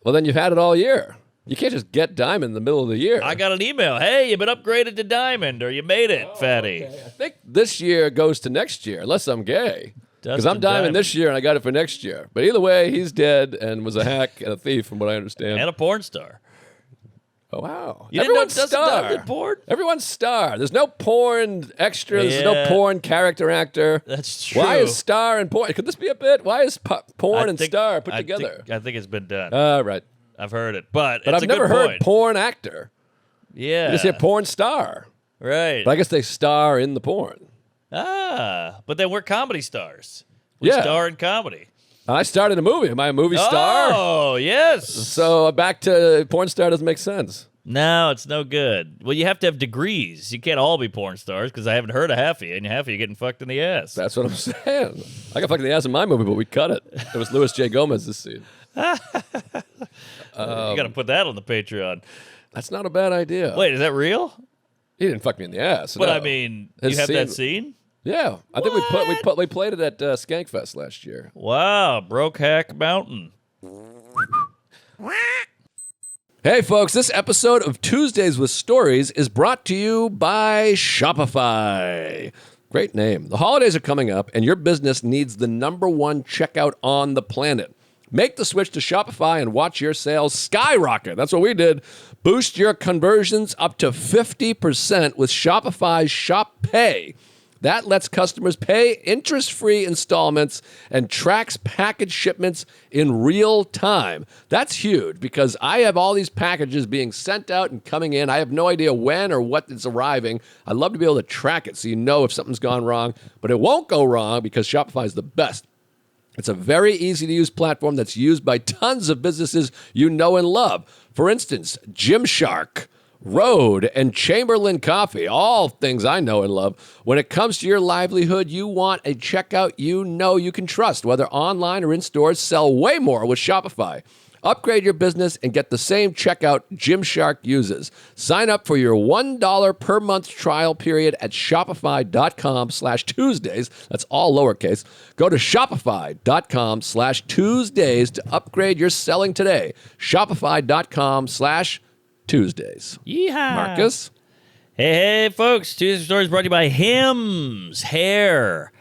[SPEAKER 1] Well, then you've had it all year. You can't just get Diamond in the middle of the year.
[SPEAKER 2] I got an email. Hey, you've been upgraded to Diamond, or you made it, fatty.
[SPEAKER 1] Okay. I think this year goes to next year, unless I'm gay. Because
[SPEAKER 2] Dustin
[SPEAKER 1] I'm Diamond
[SPEAKER 2] Diamond.
[SPEAKER 1] this year and I got it for next year. But either way, he's dead and was a hack and a thief, from what I understand.
[SPEAKER 2] And a porn star.
[SPEAKER 1] Oh, wow.
[SPEAKER 2] You didn't know
[SPEAKER 1] Everyone's
[SPEAKER 2] Dustin
[SPEAKER 1] star.
[SPEAKER 2] Diamond did porn?
[SPEAKER 1] Everyone's star. There's no porn extra. There's no
[SPEAKER 2] Yeah.
[SPEAKER 1] porn character actor.
[SPEAKER 2] That's true.
[SPEAKER 1] Why is star and porn? Could this be a bit? Why is porn
[SPEAKER 2] I
[SPEAKER 1] and
[SPEAKER 2] think-
[SPEAKER 1] star put
[SPEAKER 2] I
[SPEAKER 1] together?
[SPEAKER 2] I think it's been done.
[SPEAKER 1] Right.
[SPEAKER 2] I've heard it, but
[SPEAKER 1] But
[SPEAKER 2] it's
[SPEAKER 1] I've
[SPEAKER 2] a
[SPEAKER 1] never
[SPEAKER 2] good
[SPEAKER 1] heard
[SPEAKER 2] point.
[SPEAKER 1] porn actor.
[SPEAKER 2] Yeah,
[SPEAKER 1] You just hear porn star.
[SPEAKER 2] right.
[SPEAKER 1] But I guess they star in the porn.
[SPEAKER 2] But then we're comedy stars. We
[SPEAKER 1] Yeah.
[SPEAKER 2] star in comedy.
[SPEAKER 1] I started a movie. Am I a movie star?
[SPEAKER 2] Oh, yes.
[SPEAKER 1] So back to porn star doesn't make sense.
[SPEAKER 2] No, it's no good. Well, you have to have degrees. You can't all be porn stars because I haven't heard of half of you, and half of you getting fucked in the ass.
[SPEAKER 1] That's what I'm saying. I got fucked in the ass in my movie, but we cut it. It was Louis J. Gomez's scene.
[SPEAKER 2] You got to put that on the Patreon.
[SPEAKER 1] That's not a bad idea.
[SPEAKER 2] Wait, is that real?
[SPEAKER 1] He didn't fuck me in the ass.
[SPEAKER 2] But
[SPEAKER 1] no.
[SPEAKER 2] I mean,
[SPEAKER 1] His
[SPEAKER 2] you have that scene?
[SPEAKER 1] Yeah, I think we played it at Skankfest last year.
[SPEAKER 2] Wow, Broke Hack Mountain.
[SPEAKER 1] Hey folks, this episode of Tuesdays with Stories is brought to you by Shopify. Great name. The holidays are coming up and your business needs the #1 checkout on the planet. Make the switch to Shopify and watch your sales skyrocket. That's what we did. Boost your conversions up to 50% with Shopify's Shop Pay. That lets customers pay interest-free installments and tracks package shipments in real time. That's huge because I have all these packages being sent out and coming in. I have no idea when or what is arriving. I'd love to be able to track it so you know if something's gone wrong, but it won't go wrong because Shopify is the best. It's a very easy-to-use platform that's used by tons of businesses you know and love. For instance, Gymshark, Rode, and Chamberlain Coffee, all things I know and love. When it comes to your livelihood, you want a checkout you know you can trust. Whether online or in stores, sell way more with Shopify. Upgrade your business and get the same checkout Gymshark uses. Sign up for your $1 per month trial period at shopify.com/Tuesdays. That's all lowercase. Go to shopify.com/Tuesdays to upgrade your selling today. Shopify.com/Tuesdays.
[SPEAKER 2] Yeehaw.
[SPEAKER 1] Marcus?
[SPEAKER 2] Hey, folks. Tuesday Stories brought to you by Hims Hair.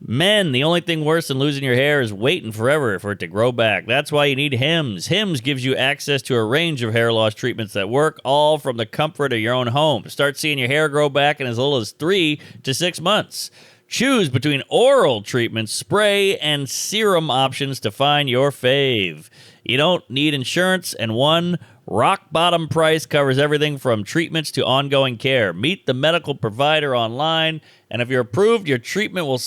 [SPEAKER 2] Men, the only thing worse than losing your hair is waiting forever for it to grow back. That's why you need Hims. Hims gives you access to a range of hair loss treatments that work, all from the comfort of your own home. Start seeing your hair grow back in as little as 3 to 6 months. Choose between oral treatments, spray, and serum options to find your fave. You don't need insurance, and one rock-bottom price covers everything from treatments to ongoing care. Meet the medical provider online, and if you're approved, your treatment will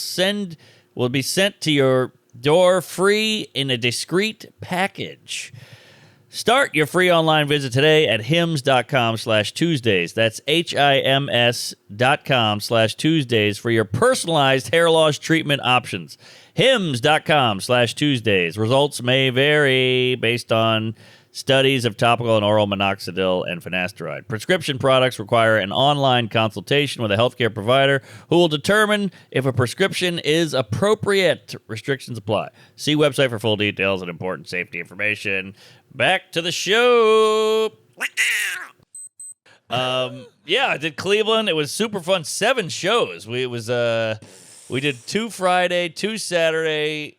[SPEAKER 2] be sent to your door free in a discreet package. Start your free online visit today at hims.com/Tuesdays. That's HIMS.com/Tuesdays for your personalized hair loss treatment options. hims.com/Tuesdays. Results may vary based on studies of topical and oral minoxidil and finasteride. Prescription products require an online consultation with a healthcare provider who will determine if a prescription is appropriate. Restrictions apply. See website for full details and important safety information. Back to the show. Yeah, I did Cleveland. It was super fun. 7 shows. We did 2 Friday, 2 Saturday.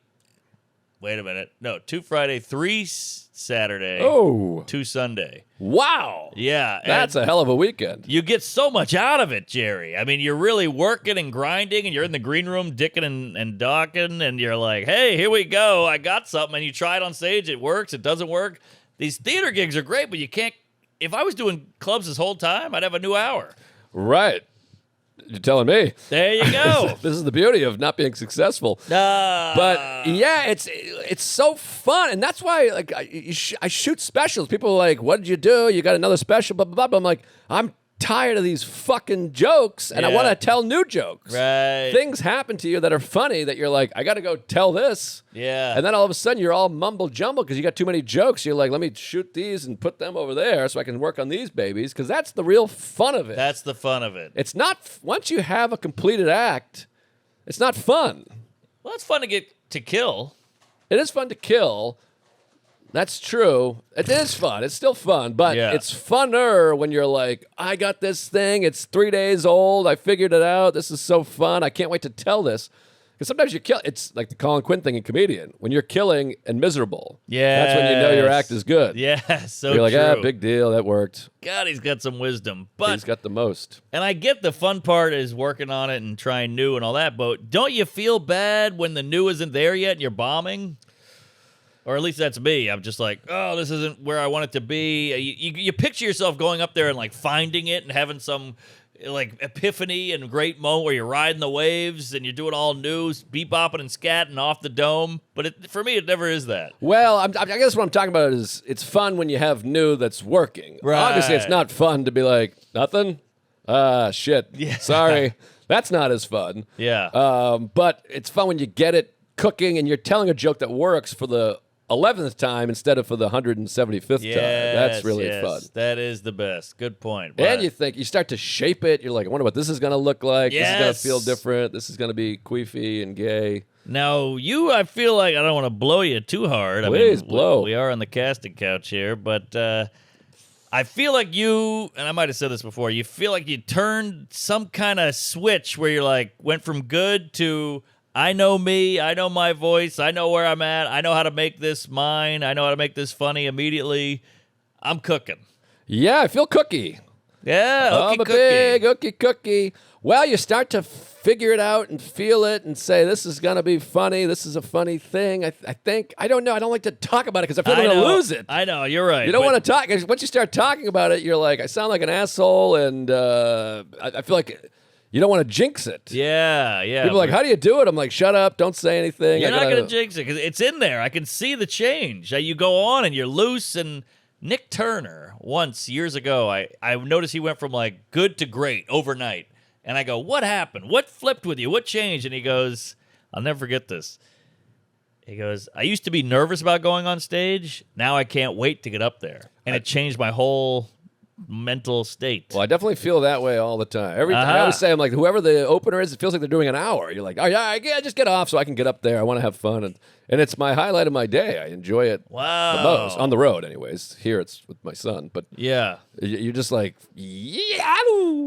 [SPEAKER 2] Wait a minute. No, 2 Friday, 3 Saturday,
[SPEAKER 1] Oh,
[SPEAKER 2] 2 Sunday.
[SPEAKER 1] wow.
[SPEAKER 2] Yeah.
[SPEAKER 1] That's a hell of a weekend.
[SPEAKER 2] You get so much out of it, Jerry. I mean, you're really working and grinding, and you're in the green room dicking and docking, and you're like, hey, here we go. I got something. And you try it on stage. It works. It doesn't work. These theater gigs are great, but you can't. If I was doing clubs this whole time, I'd have a new hour.
[SPEAKER 1] Right. You're telling me.
[SPEAKER 2] There you go.
[SPEAKER 1] This is the beauty of not being successful. But yeah, it's so fun, and that's why like I shoot specials. People are like, "What did you do? You got another special?" Blah blah blah. But I'm like, I'm tired of these fucking jokes, and I
[SPEAKER 2] Yeah.
[SPEAKER 1] want to tell new jokes.
[SPEAKER 2] Right.
[SPEAKER 1] Things happen to you that are funny that you're like, I got to go tell this.
[SPEAKER 2] Yeah.
[SPEAKER 1] And then all of a sudden you're all mumble jumble because you got too many jokes. You're like, let me shoot these and put them over there so I can work on these babies because that's the real fun of it.
[SPEAKER 2] That's the fun of it.
[SPEAKER 1] It's not once you have a completed act, it's not fun.
[SPEAKER 2] Well, it's fun to get to kill.
[SPEAKER 1] It is fun to kill. That's true. It is fun. It's still fun, but
[SPEAKER 2] Yeah.
[SPEAKER 1] it's funner when you're like, I got this thing. It's 3 days old. I figured it out. This is so fun. I can't wait to tell this. Because sometimes you kill. It's like the Colin Quinn thing in Comedian. When you're killing and miserable, that's when you know your act is good.
[SPEAKER 2] Yeah, so
[SPEAKER 1] You're like,
[SPEAKER 2] true.
[SPEAKER 1] big deal. That worked.
[SPEAKER 2] God, he's got some wisdom. But
[SPEAKER 1] He's got the most.
[SPEAKER 2] and I get the fun part is working on it and trying new and all that, but don't you feel bad when the new isn't there yet and you're bombing? Or at least that's me. I'm just like, oh, this isn't where I want it to be. You picture yourself going up there and like finding it and having some like epiphany and great moment where you're riding the waves and you're doing all new, bebopping and scatting off the dome. But for me, it never is that.
[SPEAKER 1] Well, I guess what I'm talking about is it's fun when you have new that's working.
[SPEAKER 2] Right.
[SPEAKER 1] Obviously, it's not fun to be like, nothing? Shit.
[SPEAKER 2] Yeah.
[SPEAKER 1] Sorry. That's not as fun.
[SPEAKER 2] Yeah.
[SPEAKER 1] But it's fun when you get it cooking and you're telling a joke that works for the 11th time instead of for the 175th time. That's really fun.
[SPEAKER 2] That is the best. Good point.
[SPEAKER 1] And you start to shape it. You're like, I wonder what this is going to look like. This is going
[SPEAKER 2] Yes.
[SPEAKER 1] to feel different. This is going to be queefy and gay.
[SPEAKER 2] Now, I feel like I don't want to blow you too hard.
[SPEAKER 1] Please blow.
[SPEAKER 2] We are on the casting couch here, but I feel like you, and I might have said this before, you feel like you turned some kind of switch where you're like, went from good to, I know me, I know my voice, I know where I'm at, I know how to make this mine, I know how to make this funny immediately. I'm cooking.
[SPEAKER 1] Yeah, I feel cookie.
[SPEAKER 2] Yeah,
[SPEAKER 1] I'm a big cookie. Well, you start to figure it out and feel it and say, this is going to be funny. This is a funny thing. I think. I don't know. I don't like to talk about it because I feel I'm going to lose it.
[SPEAKER 2] I know, you're right.
[SPEAKER 1] You don't want to talk. Once you start talking about it, you're like, I sound like an asshole, and I feel like you don't want to jinx it.
[SPEAKER 2] Yeah.
[SPEAKER 1] People are like, how do you do it? I'm like, shut up. Don't say anything.
[SPEAKER 2] You're not going to jinx it because it's in there. I can see the change. You go on and you're loose. And Nick Turner, once, years ago, I noticed he went from like good to great overnight. And I go, what happened? What flipped with you? What changed? And he goes, I'll never forget this. He goes, I used to be nervous about going on stage. Now I can't wait to get up there. And it changed my whole mental state.
[SPEAKER 1] Well, I definitely feel that way all the time. Every time I always say, I'm like, whoever the opener is, it feels like they're doing an hour. You're like, oh yeah, just get off so I can get up there. I want to have fun, and it's my highlight of my day. I enjoy it the most on the road, anyways. Here it's with my son, but
[SPEAKER 2] Yeah.
[SPEAKER 1] you're just like, yeah,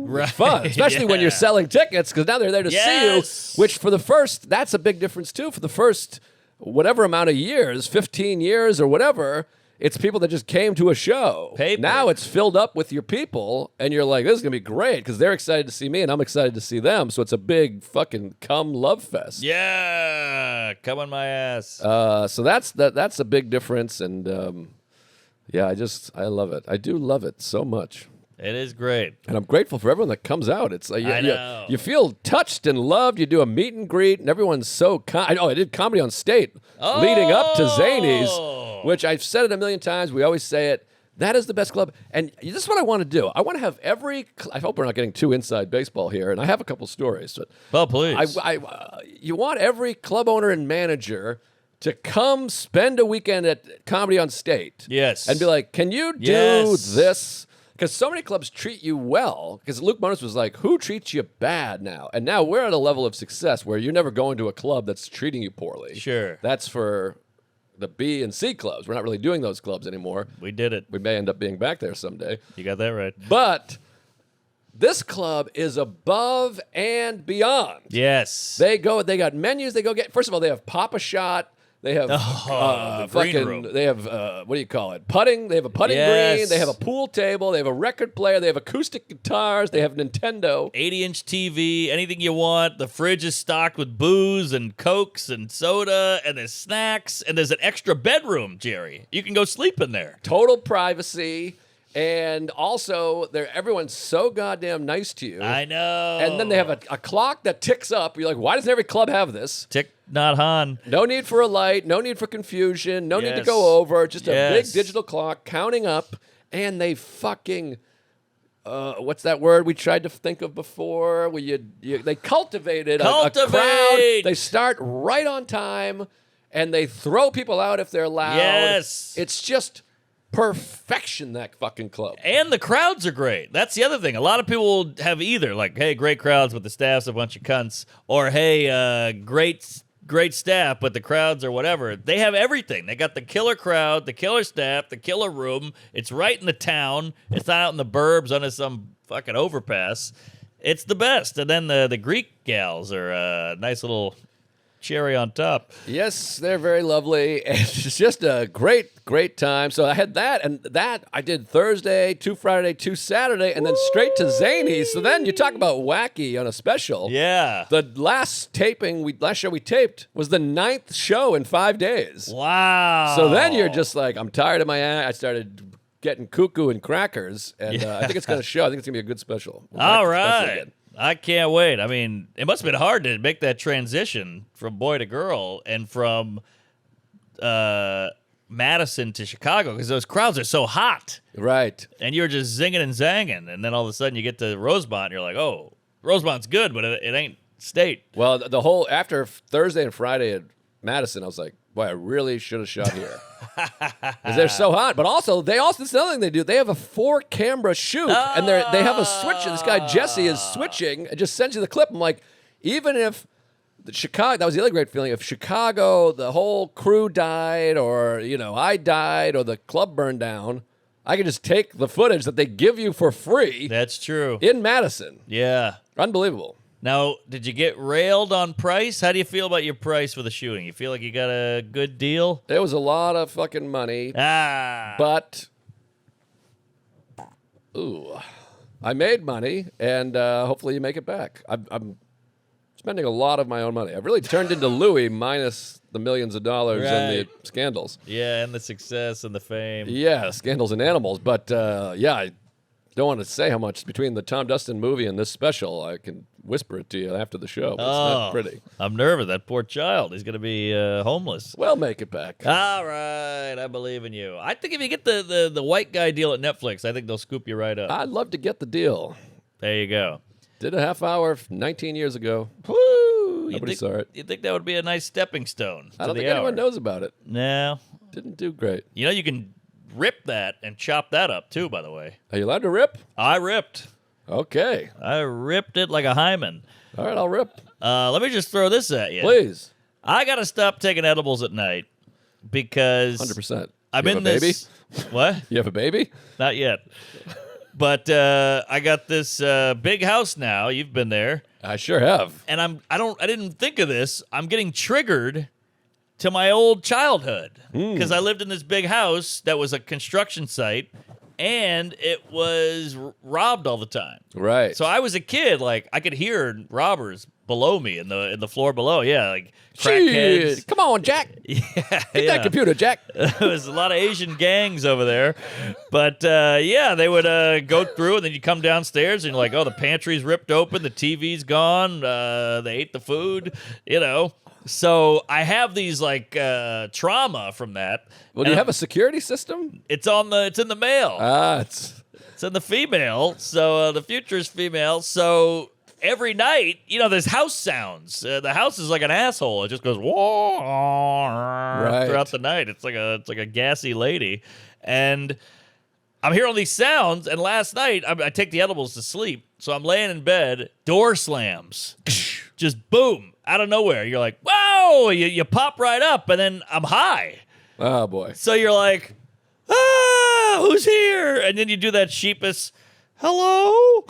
[SPEAKER 2] Right.
[SPEAKER 1] it's fun, especially when you're selling tickets because now they're there to
[SPEAKER 2] Yes.
[SPEAKER 1] see you. Which for the first, that's a big difference too. For the first whatever amount of years, 15 years or whatever. It's people that just came to a show.
[SPEAKER 2] Paper.
[SPEAKER 1] Now it's filled up with your people, and you're like, this is going to be great because they're excited to see me, and I'm excited to see them. So it's a big fucking cum love fest.
[SPEAKER 2] Yeah. Come on my ass.
[SPEAKER 1] So that's a big difference, and yeah, I love it. I do love it so much.
[SPEAKER 2] It is great.
[SPEAKER 1] And I'm grateful for everyone that comes out. It's like
[SPEAKER 2] I know.
[SPEAKER 1] you feel touched and loved. You do a meet and greet, and everyone's so kind. I did Comedy on State leading up to Zanies, which I've said it a million times. We always say it. That is the best club. And this is what I want to do. I want to have I hope we're not getting too inside baseball here, and I have a couple stories. But
[SPEAKER 2] Well, please.
[SPEAKER 1] you want every club owner and manager to come spend a weekend at Comedy on State.
[SPEAKER 2] Yes.
[SPEAKER 1] And be like, can you do
[SPEAKER 2] Yes.
[SPEAKER 1] this? Because so many clubs treat you well. Because Luke Mones was like, who treats you bad now? And now we're at a level of success where you're never going to a club that's treating you poorly.
[SPEAKER 2] Sure.
[SPEAKER 1] That's for the B and C clubs. We're not really doing those clubs anymore.
[SPEAKER 2] We did it.
[SPEAKER 1] We may end up being back there someday.
[SPEAKER 2] You got that right.
[SPEAKER 1] But this club is above and beyond.
[SPEAKER 2] Yes.
[SPEAKER 1] They got menus. They go get. First of all, they have Papa Shot. They have
[SPEAKER 2] the green room.
[SPEAKER 1] They have what do you call it? Putting. They have a putting green. They have a pool table. They have a record player. They have acoustic guitars. They have Nintendo.
[SPEAKER 2] 80-inch TV, anything you want. The fridge is stocked with booze and Cokes and soda, and there's snacks, and there's an extra bedroom, Jerry. You can go sleep in there.
[SPEAKER 1] Total privacy. And also, everyone's so goddamn nice to you.
[SPEAKER 2] I know.
[SPEAKER 1] And then they have a clock that ticks up. You're like, why doesn't every club have this?
[SPEAKER 2] Tick, not Han.
[SPEAKER 1] No need for a light. No need for confusion. No need to
[SPEAKER 2] Yes.
[SPEAKER 1] go over. Just a big
[SPEAKER 2] Yes.
[SPEAKER 1] digital clock counting up. And they fucking... what's that word we tried to think of before? Where they cultivated a crowd. They start right on time, and they throw people out if they're loud.
[SPEAKER 2] Yes.
[SPEAKER 1] It's just... perfection, that fucking club.
[SPEAKER 2] And the crowds are great. That's the other thing. A lot of people have either like, hey, great crowds, but the staff's a bunch of cunts, or hey, great staff, but the crowds are whatever. They have everything. They got the killer crowd, the killer staff, the killer room. It's right in the town. It's not out in the burbs under some fucking overpass. It's the best. And then the Greek gals are a nice little cherry on top.
[SPEAKER 1] Yes, they're very lovely. It's just a great time. So I had that, and that I did Thursday, 2 Friday, 2 Saturday, and then straight to Zany's. So then you talk about wacky on a special.
[SPEAKER 2] Yeah.
[SPEAKER 1] The last show we taped was the 9th show in 5 days.
[SPEAKER 2] Wow.
[SPEAKER 1] So then you're just like, I'm tired of my ass. I started getting cuckoo and crackers, and I think it's going to show. I think it's going to be a good special.
[SPEAKER 2] All right. I can't wait. I mean, it must have been hard to make that transition from boy to girl and from Madison to Chicago because those crowds are so hot.
[SPEAKER 1] Right.
[SPEAKER 2] And you're just zinging and zanging. And then all of a sudden you get to Rosemont and you're like, oh, Rosemont's good, but it ain't state.
[SPEAKER 1] Well, after Thursday and Friday at Madison, I was like, boy, I really should have shot here. Because they're so hot. But also, this is another thing they do. They have a 4-camera shoot, and they have a switch. This guy, Jesse, is switching and just sends you the clip. I'm like, even if Chicago, that was the other great feeling, if Chicago, the whole crew died, or, I died, or the club burned down, I can just take the footage that they give you for free.
[SPEAKER 2] That's true.
[SPEAKER 1] In Madison.
[SPEAKER 2] Yeah.
[SPEAKER 1] Unbelievable.
[SPEAKER 2] Now, did you get railed on price? How do you feel about your price for the shooting? You feel like you got a good deal?
[SPEAKER 1] It was a lot of fucking money. But, I made money, and hopefully you make it back. I'm spending a lot of my own money. I've really turned into Louis minus the millions of dollars and the scandals.
[SPEAKER 2] Yeah, and the success and the fame.
[SPEAKER 1] Yeah, scandals and animals. But, I don't want to say how much between the Tom Dustin movie and this special. I can whisper it to you after the show. But it's not pretty.
[SPEAKER 2] I'm nervous. That poor child. He's going to be homeless.
[SPEAKER 1] We'll make it back.
[SPEAKER 2] All right. I believe in you. I think if you get the white guy deal at Netflix, I think they'll scoop you right up.
[SPEAKER 1] I'd love to get the deal.
[SPEAKER 2] There you go.
[SPEAKER 1] Did a half hour 19 years ago.
[SPEAKER 2] Woo!
[SPEAKER 1] Nobody saw it.
[SPEAKER 2] You think that would be a nice stepping stone?
[SPEAKER 1] I don't think anyone knows about it.
[SPEAKER 2] No.
[SPEAKER 1] Didn't do great.
[SPEAKER 2] You can rip that and chop that up too, by the way.
[SPEAKER 1] Are you allowed to rip?
[SPEAKER 2] I ripped.
[SPEAKER 1] Okay.
[SPEAKER 2] I ripped it like a hymen.
[SPEAKER 1] All right, I'll rip.
[SPEAKER 2] Let me just throw this at you.
[SPEAKER 1] Please.
[SPEAKER 2] I got to stop taking edibles at night because
[SPEAKER 1] 100%.
[SPEAKER 2] I'm
[SPEAKER 1] You
[SPEAKER 2] in
[SPEAKER 1] have a
[SPEAKER 2] this. What?
[SPEAKER 1] You have a baby?
[SPEAKER 2] Not yet. But I got this big house now. You've been there.
[SPEAKER 1] I sure have.
[SPEAKER 2] And I didn't think of this. I'm getting triggered to my old childhood because I lived in this big house that was a construction site and it was robbed all the time.
[SPEAKER 1] Right.
[SPEAKER 2] So I was a kid, like I could hear robbers below me in the floor below. Yeah, like crackheads.
[SPEAKER 1] Shit. Come on, Jack. Get that computer, Jack.
[SPEAKER 2] There was a lot of Asian gangs over there. But they would go through and then you come downstairs and you're like, oh, the pantry's ripped open, the TV's gone, they ate the food, So I have these like trauma from that.
[SPEAKER 1] Well, do you have a security system?
[SPEAKER 2] It's in the male.
[SPEAKER 1] It's
[SPEAKER 2] in the female. So the future is female. So every night, there's house sounds. The house is like an asshole. It just goes throughout the night. It's like a gassy lady, and I'm hearing these sounds. And last night, I take the edibles to sleep. So I'm laying in bed. Door slams, just boom out of nowhere. You're like, whoa! You pop right up, and then I'm high.
[SPEAKER 1] Oh boy.
[SPEAKER 2] So you're like, who's here? And then you do that sheepish, hello?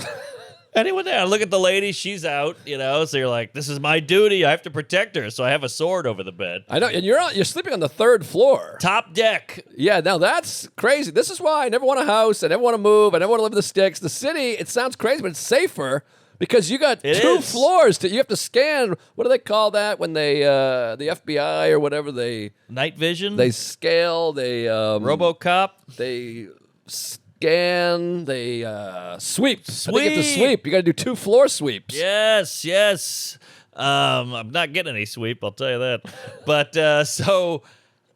[SPEAKER 2] Anyone there? I look at the lady, she's out, so you're like, this is my duty. I have to protect her. So I have a sword over the bed.
[SPEAKER 1] I know, and you're sleeping on the 3rd floor.
[SPEAKER 2] Top deck.
[SPEAKER 1] Yeah, now that's crazy. This is why I never want a house. I never want to move. I never want to live in the sticks. The city, it sounds crazy, but it's safer because you got two floors. You have to scan. What do they call that when they, the FBI or whatever,
[SPEAKER 2] Night vision?
[SPEAKER 1] They scale,
[SPEAKER 2] RoboCop?
[SPEAKER 1] They scan, they sweep. I think it's a sweep. You got to do 2 floor sweeps.
[SPEAKER 2] Yes. I'm not getting any sweep, I'll tell you that. But so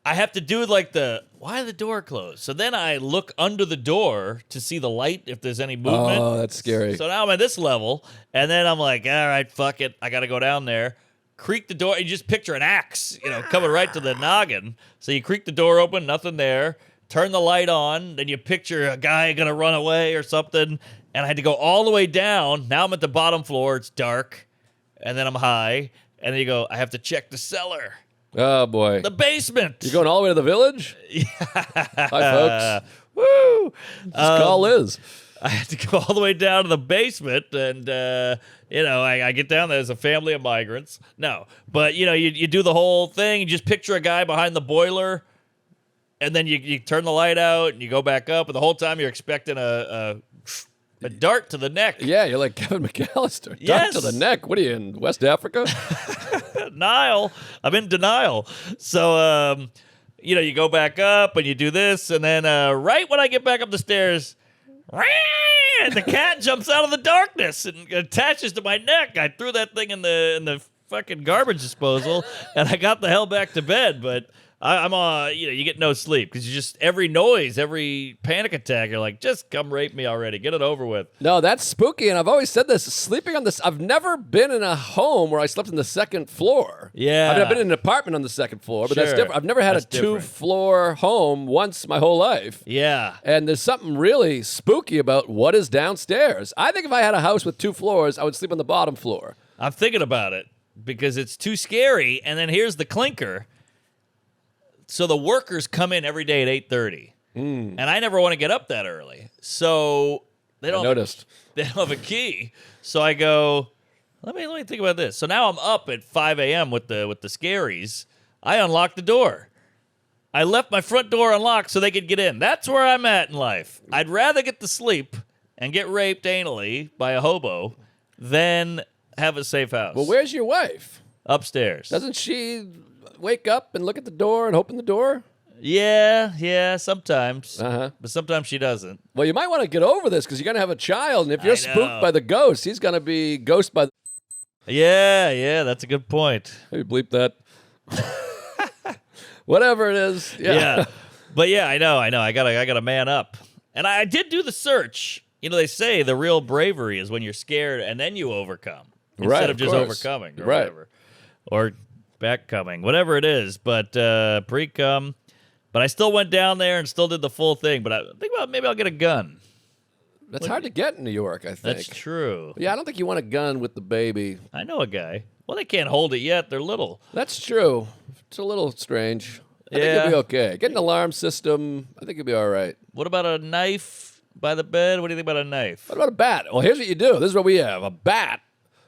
[SPEAKER 2] I have to do why the door closed? So then I look under the door to see the light if there's any movement.
[SPEAKER 1] Oh, that's scary.
[SPEAKER 2] So now I'm at this level, and then I'm like, all right, fuck it. I got to go down there. Creak the door. You just picture an axe, coming right to the noggin. So you creak the door open, nothing there. Turn the light on. Then you picture a guy going to run away or something. And I had to go all the way down. Now I'm at the bottom floor. It's dark. And then I'm high. And then you go, I have to check the cellar.
[SPEAKER 1] Oh, boy.
[SPEAKER 2] The basement.
[SPEAKER 1] You're going all the way to the village?
[SPEAKER 2] Yeah.
[SPEAKER 1] Hi, folks.
[SPEAKER 2] Woo.
[SPEAKER 1] This call Liz.
[SPEAKER 2] I had to go all the way down to the basement, and I get down there. There's a family of migrants. No, but you do the whole thing. You just picture a guy behind the boiler, and then you turn the light out, and you go back up, and the whole time you're expecting a dart to the neck.
[SPEAKER 1] Yeah, you're like Kevin McAllister.
[SPEAKER 2] Yes.
[SPEAKER 1] Dart to the neck. What are you in West Africa?
[SPEAKER 2] Denial. I'm in denial. So you go back up and you do this, and then right when I get back up the stairs. And the cat jumps out of the darkness and attaches to my neck. I threw that thing in the fucking garbage disposal, and I got the hell back to bed. But I'm you get no sleep because you just every noise, every panic attack, you're like, just come rape me already, get it over with.
[SPEAKER 1] No, that's spooky, and I've always said this. Sleeping on this, I've never been in a home where I slept on the 2nd floor.
[SPEAKER 2] Yeah,
[SPEAKER 1] I mean, I've been in an apartment on the 2nd floor, but that's
[SPEAKER 2] Sure.
[SPEAKER 1] different. I've never had a 2-floor home once my whole life.
[SPEAKER 2] Yeah.
[SPEAKER 1] And there's something really spooky about what is downstairs. I think if I had a house with 2 floors, I would sleep on the bottom floor.
[SPEAKER 2] I'm thinking about it because it's too scary. And then here's the clinker. So the workers come in every day at 8:30, and I never want to get up that early. So they don't have a key. So I go, let me think about this. So now I'm up at 5 a.m. with the scaries. I unlock the door. I left my front door unlocked so they could get in. That's where I'm at in life. I'd rather get to sleep and get raped anally by a hobo than have a safe house.
[SPEAKER 1] Well, where's your wife?
[SPEAKER 2] Upstairs.
[SPEAKER 1] Doesn't she wake up and look at the door and open the door?
[SPEAKER 2] Yeah, sometimes.
[SPEAKER 1] Uh-huh.
[SPEAKER 2] But sometimes she doesn't.
[SPEAKER 1] Well, you might want to get over this because you're going to have a child, and if you're spooked by the ghost, he's going to be ghosted by the...
[SPEAKER 2] Yeah, that's a good point.
[SPEAKER 1] Maybe bleep that. Whatever it is. Yeah.
[SPEAKER 2] But yeah, I know. I gotta man up. And I did do the search. They say the real bravery is when you're scared and then you overcome. Instead of just overcoming or whatever. Or backcoming. Whatever it is. But pre-cum. But I still went down there and still did the full thing. But I think about maybe I'll get a gun.
[SPEAKER 1] That's hard to get in New York, I think.
[SPEAKER 2] That's true.
[SPEAKER 1] Yeah, I don't think you want a gun with the baby.
[SPEAKER 2] I know a guy. Well, they can't hold it yet. They're little.
[SPEAKER 1] That's true. It's a little strange. I think you'll be okay. Get an alarm system. I think you'll be all right.
[SPEAKER 2] What about a knife by the bed? What do you think about a knife?
[SPEAKER 1] What about a bat? Well, here's what you do. This is what we have. A bat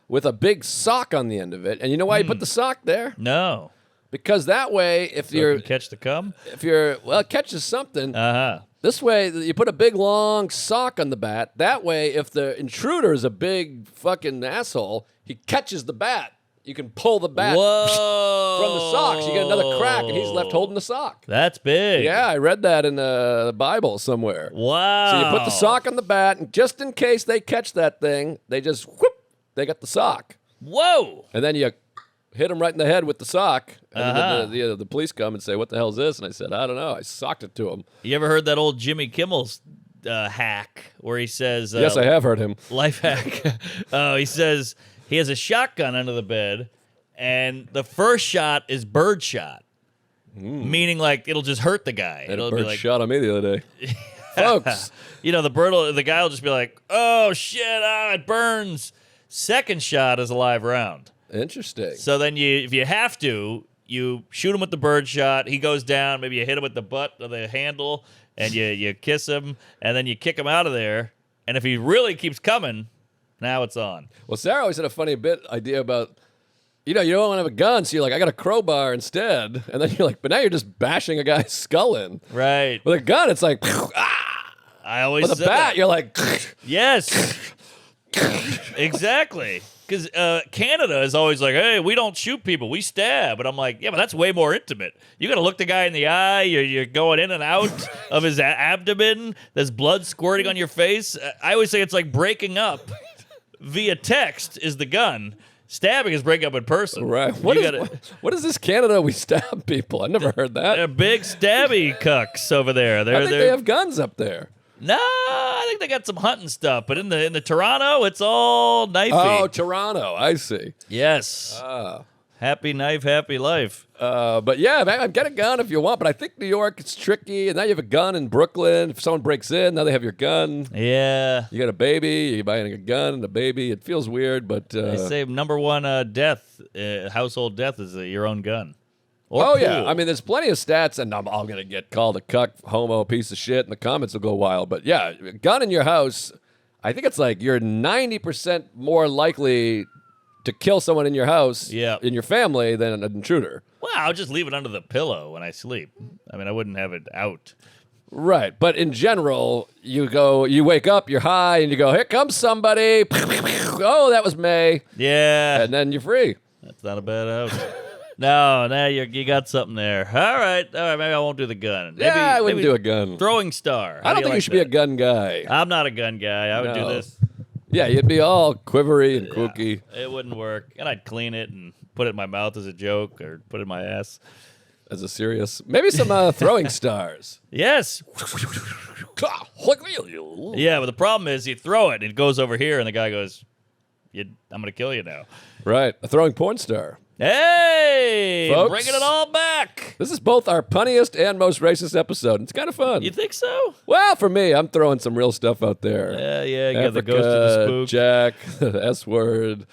[SPEAKER 1] with a big sock on the end of it. And you know why you put the sock there?
[SPEAKER 2] No.
[SPEAKER 1] Because that way, if
[SPEAKER 2] So
[SPEAKER 1] you're...
[SPEAKER 2] it can catch the cum?
[SPEAKER 1] it catches something.
[SPEAKER 2] Uh-huh.
[SPEAKER 1] This way, you put a big, long sock on the bat. That way, if the intruder is a big fucking asshole, he catches the bat. You can pull the bat from the sock. So you get another crack, and he's left holding the sock.
[SPEAKER 2] That's big.
[SPEAKER 1] Yeah, I read that in the Bible somewhere.
[SPEAKER 2] Wow.
[SPEAKER 1] So you put the sock on the bat, and just in case they catch that thing, they just, whoop, they got the sock.
[SPEAKER 2] Whoa.
[SPEAKER 1] And then you hit him right in the head with the sock. And then the police come and say, what the hell is this? And I said, I don't know. I socked it to him.
[SPEAKER 2] You ever heard that old Jimmy Kimmel's hack where he says...
[SPEAKER 1] yes, I have heard him.
[SPEAKER 2] Life hack. He says he has a shotgun under the bed, and the first shot is bird shot. Meaning, like, it'll just hurt the guy.
[SPEAKER 1] And
[SPEAKER 2] it'll
[SPEAKER 1] a bird
[SPEAKER 2] be like,
[SPEAKER 1] shot on me the other day. Folks.
[SPEAKER 2] the guy will just be like, oh, shit, it burns. Second shot is a live round.
[SPEAKER 1] Interesting.
[SPEAKER 2] So then if you have to, you shoot him with the bird shot. He goes down. Maybe you hit him with the butt of the handle, and you kiss him, and then you kick him out of there. And if he really keeps coming, Now it's on.
[SPEAKER 1] Well, Sarah always had a funny idea about, you don't want to have a gun, so you're like, I got a crowbar instead. And then you're like, but now you're just bashing a guy's skull in.
[SPEAKER 2] Right.
[SPEAKER 1] With a gun, it's like, ah.
[SPEAKER 2] I always
[SPEAKER 1] With a
[SPEAKER 2] said
[SPEAKER 1] bat,
[SPEAKER 2] that.
[SPEAKER 1] you're like,
[SPEAKER 2] Yes. Exactly. Because Canada is always like, hey, we don't shoot people, we stab. But I'm like, yeah, but that's way more intimate. You got to look the guy in the eye. You're going in and out of his abdomen. There's blood squirting on your face. I always say it's like breaking up via text is the gun. Stabbing is breaking up in person.
[SPEAKER 1] right. What is this Canada we stab people? I never heard that.
[SPEAKER 2] They're big stabby cucks over there.
[SPEAKER 1] I think they have guns up there.
[SPEAKER 2] No, I think they got some hunting stuff, but in the Toronto, it's all knifey.
[SPEAKER 1] Oh, Toronto. I see.
[SPEAKER 2] Yes. Happy knife, happy life.
[SPEAKER 1] But yeah, man, get a gun if you want. But I think New York, it's tricky. And now you have a gun in Brooklyn. If someone breaks in, now they have your gun.
[SPEAKER 2] Yeah.
[SPEAKER 1] You got a baby. You're buying a gun and a baby. It feels weird, but
[SPEAKER 2] They say number one death, household death, is your own gun. Or
[SPEAKER 1] oh
[SPEAKER 2] pool.
[SPEAKER 1] yeah, I mean, there's plenty of stats, and I'm gonna get called a cuck, homo, piece of shit, and the comments will go wild. But yeah, gun in your house, I think it's like you're 90% more likely to kill someone in your house, in your family, than an intruder.
[SPEAKER 2] Well, I'll just leave it under the pillow when I sleep. I mean, I wouldn't have it out.
[SPEAKER 1] Right, but in general, you wake up, you're high, and you go, here comes somebody. Oh, that was May.
[SPEAKER 2] Yeah.
[SPEAKER 1] And then you're free.
[SPEAKER 2] That's not a bad house. No, you got something there. All right, maybe I won't do the gun. Maybe,
[SPEAKER 1] I wouldn't do a gun.
[SPEAKER 2] Throwing star.
[SPEAKER 1] I don't think you should be a gun guy.
[SPEAKER 2] I'm not a gun guy. I would do this.
[SPEAKER 1] Yeah, you'd be all quivery and kooky.
[SPEAKER 2] It wouldn't work. And I'd clean it and put it in my mouth as a joke or put it in my ass.
[SPEAKER 1] As a serious, maybe some throwing stars.
[SPEAKER 2] Yes. Yeah, but the problem is you throw it and it goes over here and the guy goes, I'm going to kill you now.
[SPEAKER 1] Right, a throwing porn star.
[SPEAKER 2] Hey,
[SPEAKER 1] Folks,
[SPEAKER 2] bringing it all back.
[SPEAKER 1] This is both our punniest and most racist episode. It's kind of fun.
[SPEAKER 2] You think so?
[SPEAKER 1] Well, for me, I'm throwing some real stuff out there.
[SPEAKER 2] Yeah, you got the ghost of the spook.
[SPEAKER 1] Jack, the S word.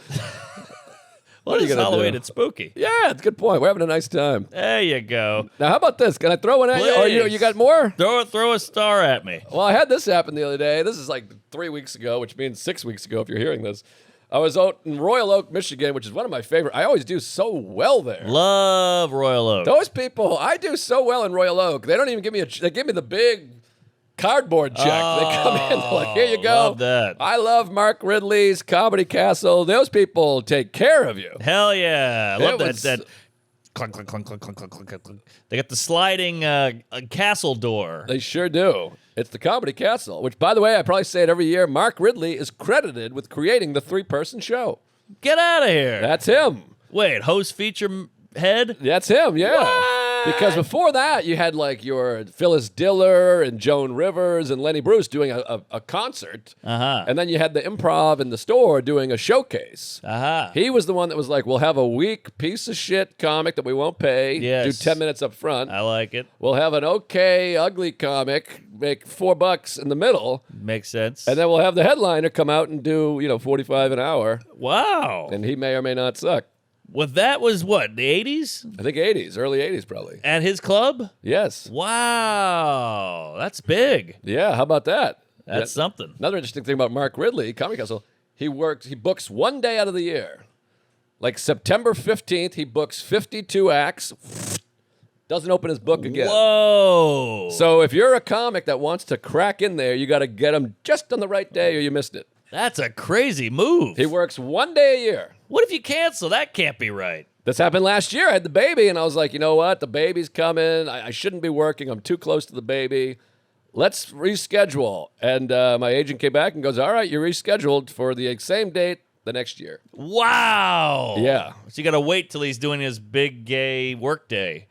[SPEAKER 2] What
[SPEAKER 1] are you
[SPEAKER 2] is
[SPEAKER 1] gonna
[SPEAKER 2] Halloween?
[SPEAKER 1] do?
[SPEAKER 2] It's spooky.
[SPEAKER 1] Yeah, it's a good point. We're having a nice time.
[SPEAKER 2] There you go.
[SPEAKER 1] Now, how about this? Can I throw one at you? Or you got more?
[SPEAKER 2] Throw a star at me.
[SPEAKER 1] Well, I had this happen the other day. This is like 3 weeks ago, which means 6 weeks ago if you're hearing this. I was out in Royal Oak, Michigan, which is one of my favorite. I always do so well there.
[SPEAKER 2] Love Royal Oak.
[SPEAKER 1] Those people, I do so well in Royal Oak. They don't even give me they give me the big cardboard check. They come in, they're like, here you go.
[SPEAKER 2] Love that.
[SPEAKER 1] I love Mark Ridley's Comedy Castle. Those people take care of you.
[SPEAKER 2] Hell yeah. I love
[SPEAKER 1] It was-
[SPEAKER 2] that clunk, clunk, clunk, clunk, clunk, clunk, clunk, clunk. They got the sliding castle door.
[SPEAKER 1] They sure do. It's the Comedy Castle, which, by the way, I probably say it every year. Mark Ridley is credited with creating the 3-person show.
[SPEAKER 2] Get out of here.
[SPEAKER 1] That's him.
[SPEAKER 2] Wait, host feature head?
[SPEAKER 1] That's him, yeah.
[SPEAKER 2] What?
[SPEAKER 1] Because before that, you had like your Phyllis Diller and Joan Rivers and Lenny Bruce doing a concert.
[SPEAKER 2] Uh-huh.
[SPEAKER 1] And then you had the Improv in the store doing a showcase.
[SPEAKER 2] Uh-huh.
[SPEAKER 1] He was the one that was like, we'll have a weak piece of shit comic that we won't pay.
[SPEAKER 2] Yes.
[SPEAKER 1] Do 10 minutes up front.
[SPEAKER 2] I like it.
[SPEAKER 1] We'll have an okay, ugly comic, make $4 in the middle.
[SPEAKER 2] Makes sense.
[SPEAKER 1] And then we'll have the headliner come out and do, 45 an hour.
[SPEAKER 2] Wow.
[SPEAKER 1] And he may or may not suck.
[SPEAKER 2] Well, that was what, the 80s?
[SPEAKER 1] I think 80s, early 80s probably.
[SPEAKER 2] At his club?
[SPEAKER 1] Yes.
[SPEAKER 2] Wow. That's big.
[SPEAKER 1] Yeah, how about that?
[SPEAKER 2] That's something.
[SPEAKER 1] Another interesting thing about Mark Ridley, Comedy Castle, he books one day out of the year. Like September 15th, he books 52 acts, doesn't open his book again.
[SPEAKER 2] Whoa.
[SPEAKER 1] So if you're a comic that wants to crack in there, you got to get him just on the right day or you missed it.
[SPEAKER 2] That's a crazy move.
[SPEAKER 1] He works one day a year.
[SPEAKER 2] What if you cancel? That can't be right.
[SPEAKER 1] This happened last year. I had the baby, and I was like, you know what? The baby's coming. I shouldn't be working. I'm too close to the baby. Let's reschedule. And my agent came back and goes, all right, you're rescheduled for the same date the next year.
[SPEAKER 2] Wow.
[SPEAKER 1] Yeah.
[SPEAKER 2] So you got to wait till he's doing his big gay work day.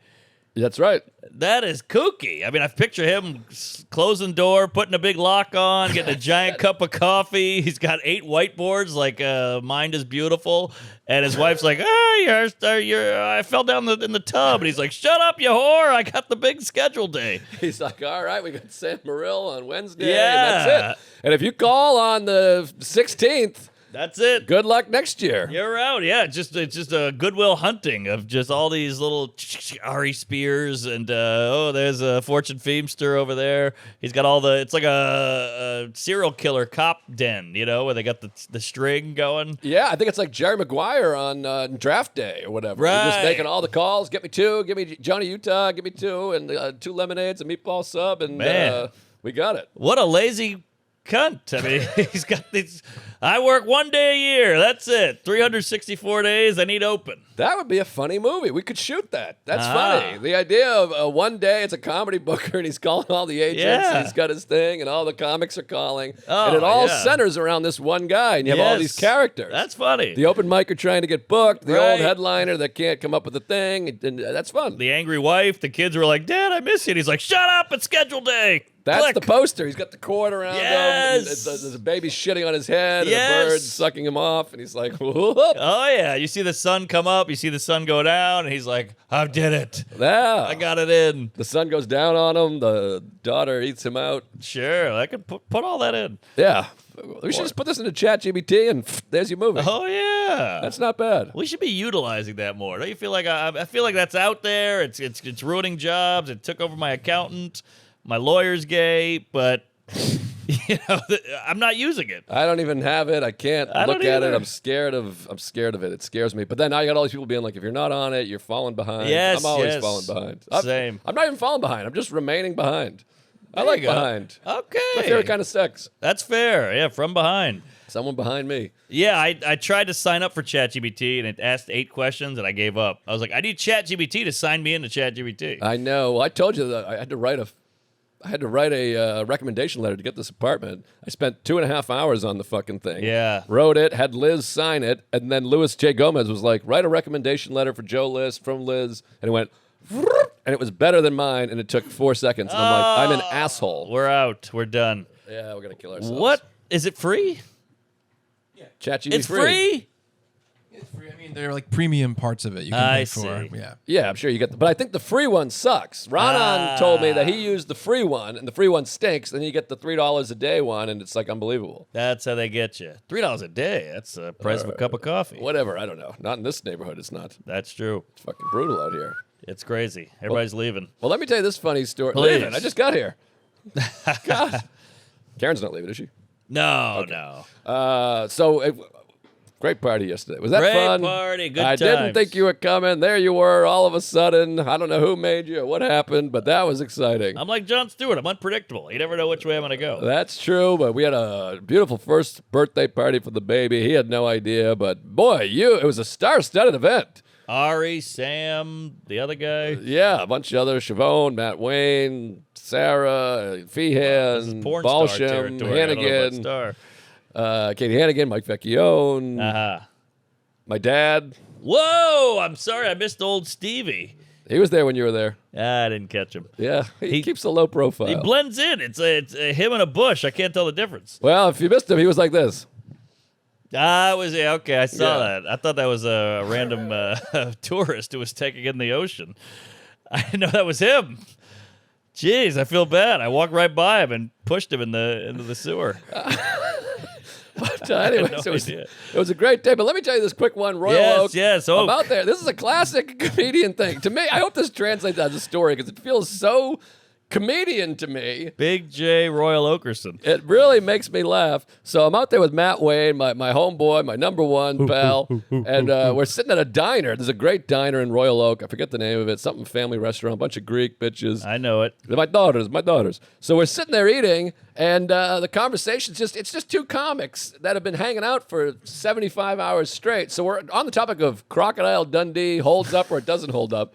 [SPEAKER 1] That's right.
[SPEAKER 2] That is kooky. I mean, I picture him closing the door, putting a big lock on, getting a giant cup of coffee. He's got 8 whiteboards, like "Mind is Beautiful," and his wife's like, I fell down in the tub," and he's like, "Shut up, you whore! I got the big schedule day."
[SPEAKER 1] He's like, all right, we got Sam Morrill on Wednesday,
[SPEAKER 2] Yeah.
[SPEAKER 1] and that's it. And if you call on the 16th,
[SPEAKER 2] That's it.
[SPEAKER 1] Good luck next year.
[SPEAKER 2] You're out. Yeah, it's just a Goodwill Hunting of just all these little Ari Spears and there's a Fortune Feimster over there. He's got all it's like a serial killer cop den, where they got the string going.
[SPEAKER 1] Yeah, I think it's like Jerry Maguire on draft day or whatever.
[SPEAKER 2] Right.
[SPEAKER 1] He's just making all the calls. Get me 2. Give me Johnny Utah. Give me 2 and 2 lemonades, a meatball sub, and we got it.
[SPEAKER 2] What a lazy cunt. I mean, he's got these. I work 1 day a year. That's it. 364 days. I need open.
[SPEAKER 1] That would be a funny movie. We could shoot that. That's funny. The idea of one day it's a comedy booker and he's calling all the agents and he's got his thing and all the comics are calling. And it all centers around this one guy and you have all these characters.
[SPEAKER 2] That's funny.
[SPEAKER 1] The open mic are trying to get booked. The old headliner that can't come up with a thing. And that's fun.
[SPEAKER 2] The angry wife. The kids were like, Dad, I miss you. And he's like, shut up. It's schedule day.
[SPEAKER 1] That's
[SPEAKER 2] Click.
[SPEAKER 1] the poster. He's got the cord around him. And there's a baby shitting on his head and a bird sucking him off. And he's like, whoop.
[SPEAKER 2] Oh, yeah. You see the sun come up. You see the sun go down. And he's like, I did it.
[SPEAKER 1] Yeah.
[SPEAKER 2] I got it in.
[SPEAKER 1] The sun goes down on him. The daughter eats him out.
[SPEAKER 2] Sure. I could put all that in.
[SPEAKER 1] Yeah. We should just put this into ChatGPT and there's your movie.
[SPEAKER 2] Oh, yeah.
[SPEAKER 1] That's not bad.
[SPEAKER 2] We should be utilizing that more. Don't you feel like I feel like that's out there? It's ruining jobs. It took over my accountant. My lawyer's gay, but I'm not using it.
[SPEAKER 1] I don't even have it. I can't look at it. I'm scared of it. It scares me. But then now you got all these people being like, if you're not on it, you're falling behind.
[SPEAKER 2] Yes,
[SPEAKER 1] I'm always falling behind.
[SPEAKER 2] Same.
[SPEAKER 1] I'm not even falling behind. I'm just remaining behind. I like behind.
[SPEAKER 2] Okay.
[SPEAKER 1] My favorite kind of sex.
[SPEAKER 2] That's fair. Yeah, from behind.
[SPEAKER 1] Someone behind me.
[SPEAKER 2] Yeah, I tried to sign up for ChatGPT and it asked 8 questions and I gave up. I was like, I need ChatGPT to sign me into ChatGPT.
[SPEAKER 1] I know. Well, I told you that I had to write a recommendation letter to get this apartment. I spent 2.5 hours on the fucking thing.
[SPEAKER 2] Yeah.
[SPEAKER 1] Wrote it, had Liz sign it, and then Louis J. Gomez was like, write a recommendation letter for Joe List from Liz. And it went, and it was better than mine, and it took 4 seconds. And I'm like, I'm an asshole.
[SPEAKER 2] We're out. We're done.
[SPEAKER 1] Yeah, we're going to kill ourselves.
[SPEAKER 2] What? Is it free?
[SPEAKER 1] Yeah. ChatGPT
[SPEAKER 2] It's free?
[SPEAKER 4] It's free. I mean, they're like premium parts of it. You can pay for.
[SPEAKER 2] see.
[SPEAKER 4] Yeah.
[SPEAKER 1] Yeah, I'm sure you get but I think the free one sucks. Ronan told me that he used the free one, and the free one stinks, then you get the $3 a day one, and it's like unbelievable.
[SPEAKER 2] That's how they get you. $3 a day. That's the price of a cup of coffee.
[SPEAKER 1] Whatever, I don't know. Not in this neighborhood, it's not.
[SPEAKER 2] That's true.
[SPEAKER 1] It's fucking brutal out here.
[SPEAKER 2] It's crazy. Everybody's leaving.
[SPEAKER 1] Well, let me tell you this funny story.
[SPEAKER 2] Please.
[SPEAKER 1] Leaving. I just got here. God. Karen's not leaving, is she?
[SPEAKER 2] No.
[SPEAKER 1] Great party yesterday. Was that
[SPEAKER 2] Great
[SPEAKER 1] fun?
[SPEAKER 2] party. Good
[SPEAKER 1] I
[SPEAKER 2] times.
[SPEAKER 1] didn't think you were coming. There you were all of a sudden. I don't know who made you or what happened, but that was exciting.
[SPEAKER 2] I'm like Jon Stewart. I'm unpredictable. You never know which way I'm going to go.
[SPEAKER 1] That's true, but we had a beautiful first birthday party for the baby. He had no idea, but boy, it was a star-studded event.
[SPEAKER 2] Ari, Sam, the other guy.
[SPEAKER 1] Yeah, a bunch of others. Siobhan, Matt Wayne, Sarah,
[SPEAKER 2] This is
[SPEAKER 1] Feehan,
[SPEAKER 2] porn star
[SPEAKER 1] Balsham,
[SPEAKER 2] territory. I don't know about
[SPEAKER 1] Hannigan,
[SPEAKER 2] star.
[SPEAKER 1] Katie Hannigan, Mike Vecchione,
[SPEAKER 2] Uh-huh.
[SPEAKER 1] my dad.
[SPEAKER 2] Whoa! I'm sorry. I missed old Stevie.
[SPEAKER 1] He was there when you were there.
[SPEAKER 2] I didn't catch him.
[SPEAKER 1] Yeah, he keeps a low profile.
[SPEAKER 2] He blends in. It's him and a bush. I can't tell the difference.
[SPEAKER 1] Well, if you missed him, he was like this.
[SPEAKER 2] Okay. I saw
[SPEAKER 1] Yeah.
[SPEAKER 2] that. I thought that was a random tourist who was taking in the ocean. I didn't know that was him. Jeez, I feel bad. I walked right by him and pushed him into the sewer.
[SPEAKER 1] But anyways,
[SPEAKER 2] no
[SPEAKER 1] it was a great day. But let me tell you this quick one. Royal Oak.
[SPEAKER 2] Yes, Oak.
[SPEAKER 1] I'm out there. This is a classic comedian thing. To me, I hope this translates as a story because it feels so comedian to me.
[SPEAKER 2] Big J Royal Okerson.
[SPEAKER 1] It really makes me laugh. So I'm out there with Matt Wayne, my homeboy, my number one pal, and we're sitting at a diner. There's a great diner in Royal Oak. I forget the name of it. Something family restaurant, bunch of Greek bitches.
[SPEAKER 2] I know it.
[SPEAKER 1] My daughters. So we're sitting there eating, and the conversation's it's just 2 comics that have been hanging out for 75 hours straight. So we're on the topic of Crocodile Dundee holds up or it doesn't hold up.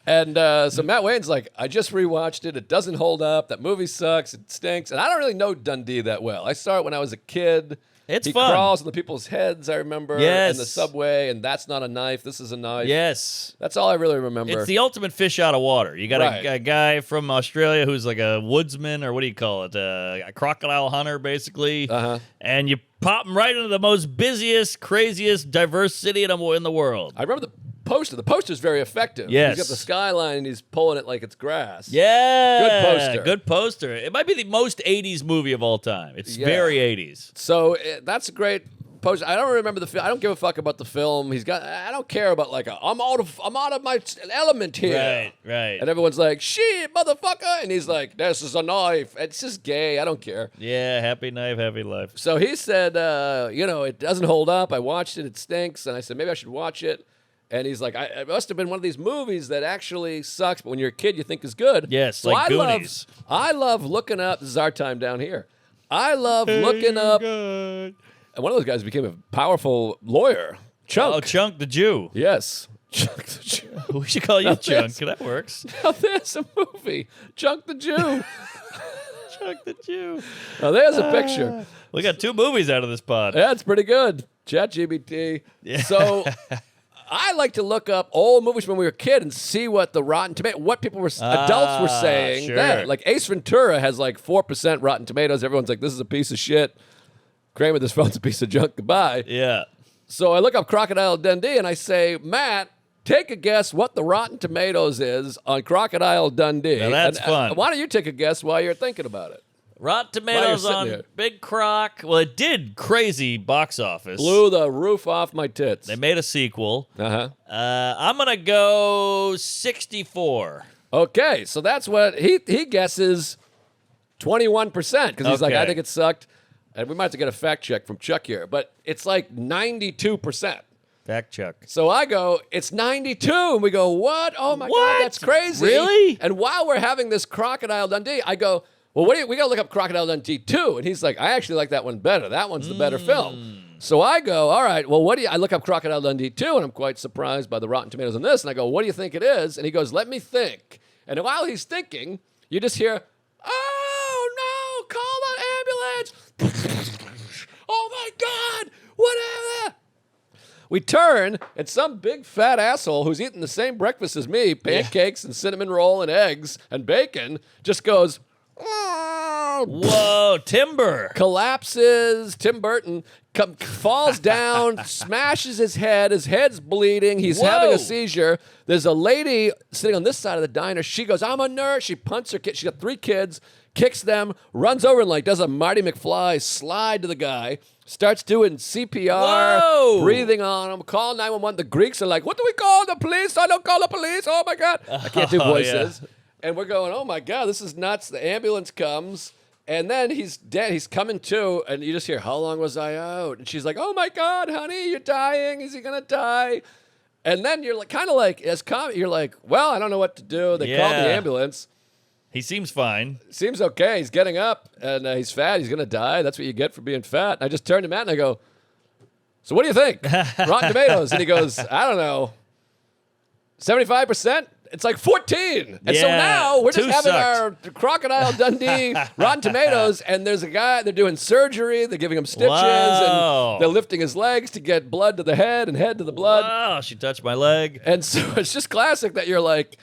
[SPEAKER 1] And so Matt Wayne's like, I just rewatched it. It doesn't hold up. That movie sucks. It stinks. And I don't really know Dundee that well. I saw it when I was a kid.
[SPEAKER 2] It's
[SPEAKER 1] he
[SPEAKER 2] fun.
[SPEAKER 1] crawls on the people's heads, I remember,
[SPEAKER 2] Yes.
[SPEAKER 1] in the subway, and that's not a knife. This is a knife.
[SPEAKER 2] Yes.
[SPEAKER 1] That's all I really remember.
[SPEAKER 2] It's the ultimate fish out of water. You got
[SPEAKER 1] Right.
[SPEAKER 2] a guy from Australia who's like a woodsman, or what do you call it? A crocodile hunter, basically.
[SPEAKER 1] Uh-huh.
[SPEAKER 2] And you pop him right into the most busiest, craziest, diverse city in the world.
[SPEAKER 1] I remember poster. The poster's very effective.
[SPEAKER 2] Yes.
[SPEAKER 1] He's got the skyline and he's pulling it like it's grass.
[SPEAKER 2] Yeah.
[SPEAKER 1] Good poster.
[SPEAKER 2] Good poster. It might be the most 80s movie of all time. It's
[SPEAKER 1] Yeah.
[SPEAKER 2] very 80s.
[SPEAKER 1] So that's a great poster. I don't remember the film. I don't give a fuck about the film. I don't care about like I'm out of my element here.
[SPEAKER 2] Right.
[SPEAKER 1] And everyone's like, shit, motherfucker. And he's like, this is a knife. It's just gay. I don't care.
[SPEAKER 2] Yeah, happy knife, happy life.
[SPEAKER 1] So he said, it doesn't hold up. I watched it. It stinks. And I said, maybe I should watch it. And he's like, it must have been one of these movies that actually sucks, but when you're a kid, you think is good.
[SPEAKER 2] Yes,
[SPEAKER 1] so
[SPEAKER 2] like
[SPEAKER 1] I
[SPEAKER 2] Goonies.
[SPEAKER 1] I love looking up. This is our time down here. I love looking up.
[SPEAKER 2] God.
[SPEAKER 1] And one of those guys became a powerful lawyer. Chunk.
[SPEAKER 2] Oh, Chunk the Jew.
[SPEAKER 1] Yes. Chunk the Jew.
[SPEAKER 2] We should call you
[SPEAKER 1] Now
[SPEAKER 2] Chunk.
[SPEAKER 1] there's-
[SPEAKER 2] That works.
[SPEAKER 1] Now there's a movie. Chunk the Jew.
[SPEAKER 2] Chunk the Jew.
[SPEAKER 1] Now there's a picture.
[SPEAKER 2] We got 2 movies out of this pod.
[SPEAKER 1] Yeah, it's pretty good. ChatGPT.
[SPEAKER 2] Yeah.
[SPEAKER 1] So I like to look up old movies when we were a kid and see what the Rotten Tomato, what people were, adults were saying.
[SPEAKER 2] sure.
[SPEAKER 1] Then. Like Ace Ventura has like 4% Rotten Tomatoes. Everyone's like, this is a piece of shit. Kramer, this phone's a piece of junk. Goodbye.
[SPEAKER 2] Yeah.
[SPEAKER 1] So I look up Crocodile Dundee and I say, Matt, take a guess what the Rotten Tomatoes is on Crocodile Dundee.
[SPEAKER 2] Now that's
[SPEAKER 1] And,
[SPEAKER 2] fun.
[SPEAKER 1] Why don't you take a guess while you're thinking about it?
[SPEAKER 2] Rotten
[SPEAKER 1] While you're
[SPEAKER 2] Tomatoes
[SPEAKER 1] sitting
[SPEAKER 2] on
[SPEAKER 1] here.
[SPEAKER 2] Big Croc. Well, it did crazy box office.
[SPEAKER 1] Blew the roof off my tits.
[SPEAKER 2] They made a sequel.
[SPEAKER 1] Uh-huh.
[SPEAKER 2] I'm going to go 64.
[SPEAKER 1] Okay, so that's what he guesses 21% because he's like, I
[SPEAKER 2] Okay.
[SPEAKER 1] think it sucked. And we might have to get a fact check from Chuck here, but it's like 92%.
[SPEAKER 2] Fact check.
[SPEAKER 1] So I go, it's 92. And we go, what? Oh my
[SPEAKER 2] What?
[SPEAKER 1] God, that's crazy.
[SPEAKER 2] Really?
[SPEAKER 1] And while we're having this Crocodile Dundee, I go, well, we got to look up Crocodile Dundee 2. And he's like, I actually like that one better. That one's the better film. So I go, all right, well, I look up Crocodile Dundee 2, and I'm quite surprised by the Rotten Tomatoes on this. And I go, what do you think it is? And he goes, let me think. And while he's thinking, you just hear, oh, no, call the ambulance. Oh, my God, whatever. We turn, and some big fat asshole who's eating the same breakfast as me, pancakes and cinnamon roll and eggs and bacon, just goes,
[SPEAKER 2] Whoa, Timber.
[SPEAKER 1] collapses. Tim Burton falls down, smashes his head's bleeding, he's having
[SPEAKER 2] Whoa.
[SPEAKER 1] a seizure. There's a lady sitting on this side of the diner. She goes, I'm a nurse. She punts her kid. She got 3 kids, kicks them, runs over and like does a Marty McFly slide to the guy, starts doing CPR,
[SPEAKER 2] Whoa.
[SPEAKER 1] breathing on him, call 911. The Greeks are like, what do we call the police? I don't call the police. Oh my God. I can't do
[SPEAKER 2] Oh,
[SPEAKER 1] voices. And we're going, oh my God, this is nuts. The ambulance comes. And then he's dead. He's coming to, and you just hear, how long was I out? And she's like, oh my God, honey, you're dying. Is he going to die? And then you're like, kind of like, you're like, well, I don't know what to do. They called the
[SPEAKER 2] Yeah.
[SPEAKER 1] ambulance.
[SPEAKER 2] He seems fine.
[SPEAKER 1] Seems okay. He's getting up, and he's fat. He's going to die. That's what you get for being fat. And I just turned to Matt, and I go, so what do you think? Rotten Tomatoes. And he goes, I don't know, 75%? It's like 14. And so
[SPEAKER 2] Yeah,
[SPEAKER 1] now we're just
[SPEAKER 2] 2
[SPEAKER 1] having
[SPEAKER 2] sucked.
[SPEAKER 1] our Crocodile Dundee Rotten Tomatoes, and there's a guy, they're doing surgery, they're giving him stitches,
[SPEAKER 2] Wow.
[SPEAKER 1] and they're lifting his legs to get blood to the head and head to the blood.
[SPEAKER 2] Oh, she touched my leg.
[SPEAKER 1] And so it's just classic that you're like,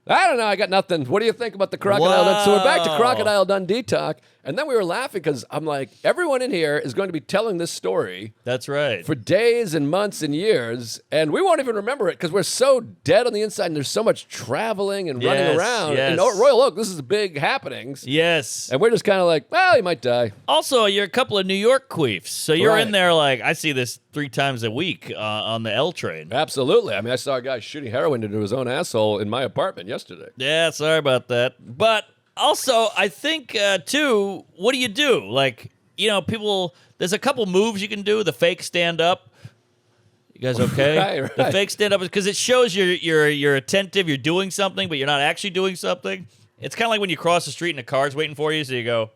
[SPEAKER 1] I don't know, I got nothing. What do you think about the Crocodile Dundee? So we're back to
[SPEAKER 2] Wow.
[SPEAKER 1] Crocodile Dundee talk. And then we were laughing because I'm like, everyone in here is going to be telling this story
[SPEAKER 2] That's right.
[SPEAKER 1] for days and months and years, and we won't even remember it because we're so dead on the inside and there's so much traveling and running
[SPEAKER 2] Yes,
[SPEAKER 1] around.
[SPEAKER 2] yes.
[SPEAKER 1] And Royal Oak, this is big happenings.
[SPEAKER 2] Yes.
[SPEAKER 1] And we're just kind of like, well, he might die.
[SPEAKER 2] Also, you're a couple of New York queefs, so you're
[SPEAKER 1] Right.
[SPEAKER 2] in there like I see this 3 times a week on the L train.
[SPEAKER 1] Absolutely. I mean, I saw a guy shooting heroin into his own asshole in my apartment yesterday.
[SPEAKER 2] Yeah, sorry about that. But also, I think too, what do you do? Like, people. There's a couple moves you can do. The fake stand up. You guys okay?
[SPEAKER 1] Right.
[SPEAKER 2] The fake stand up is because it shows you're attentive. You're doing something, but you're not actually doing something. It's kind of like when you cross the street and a car's waiting for you, so you go.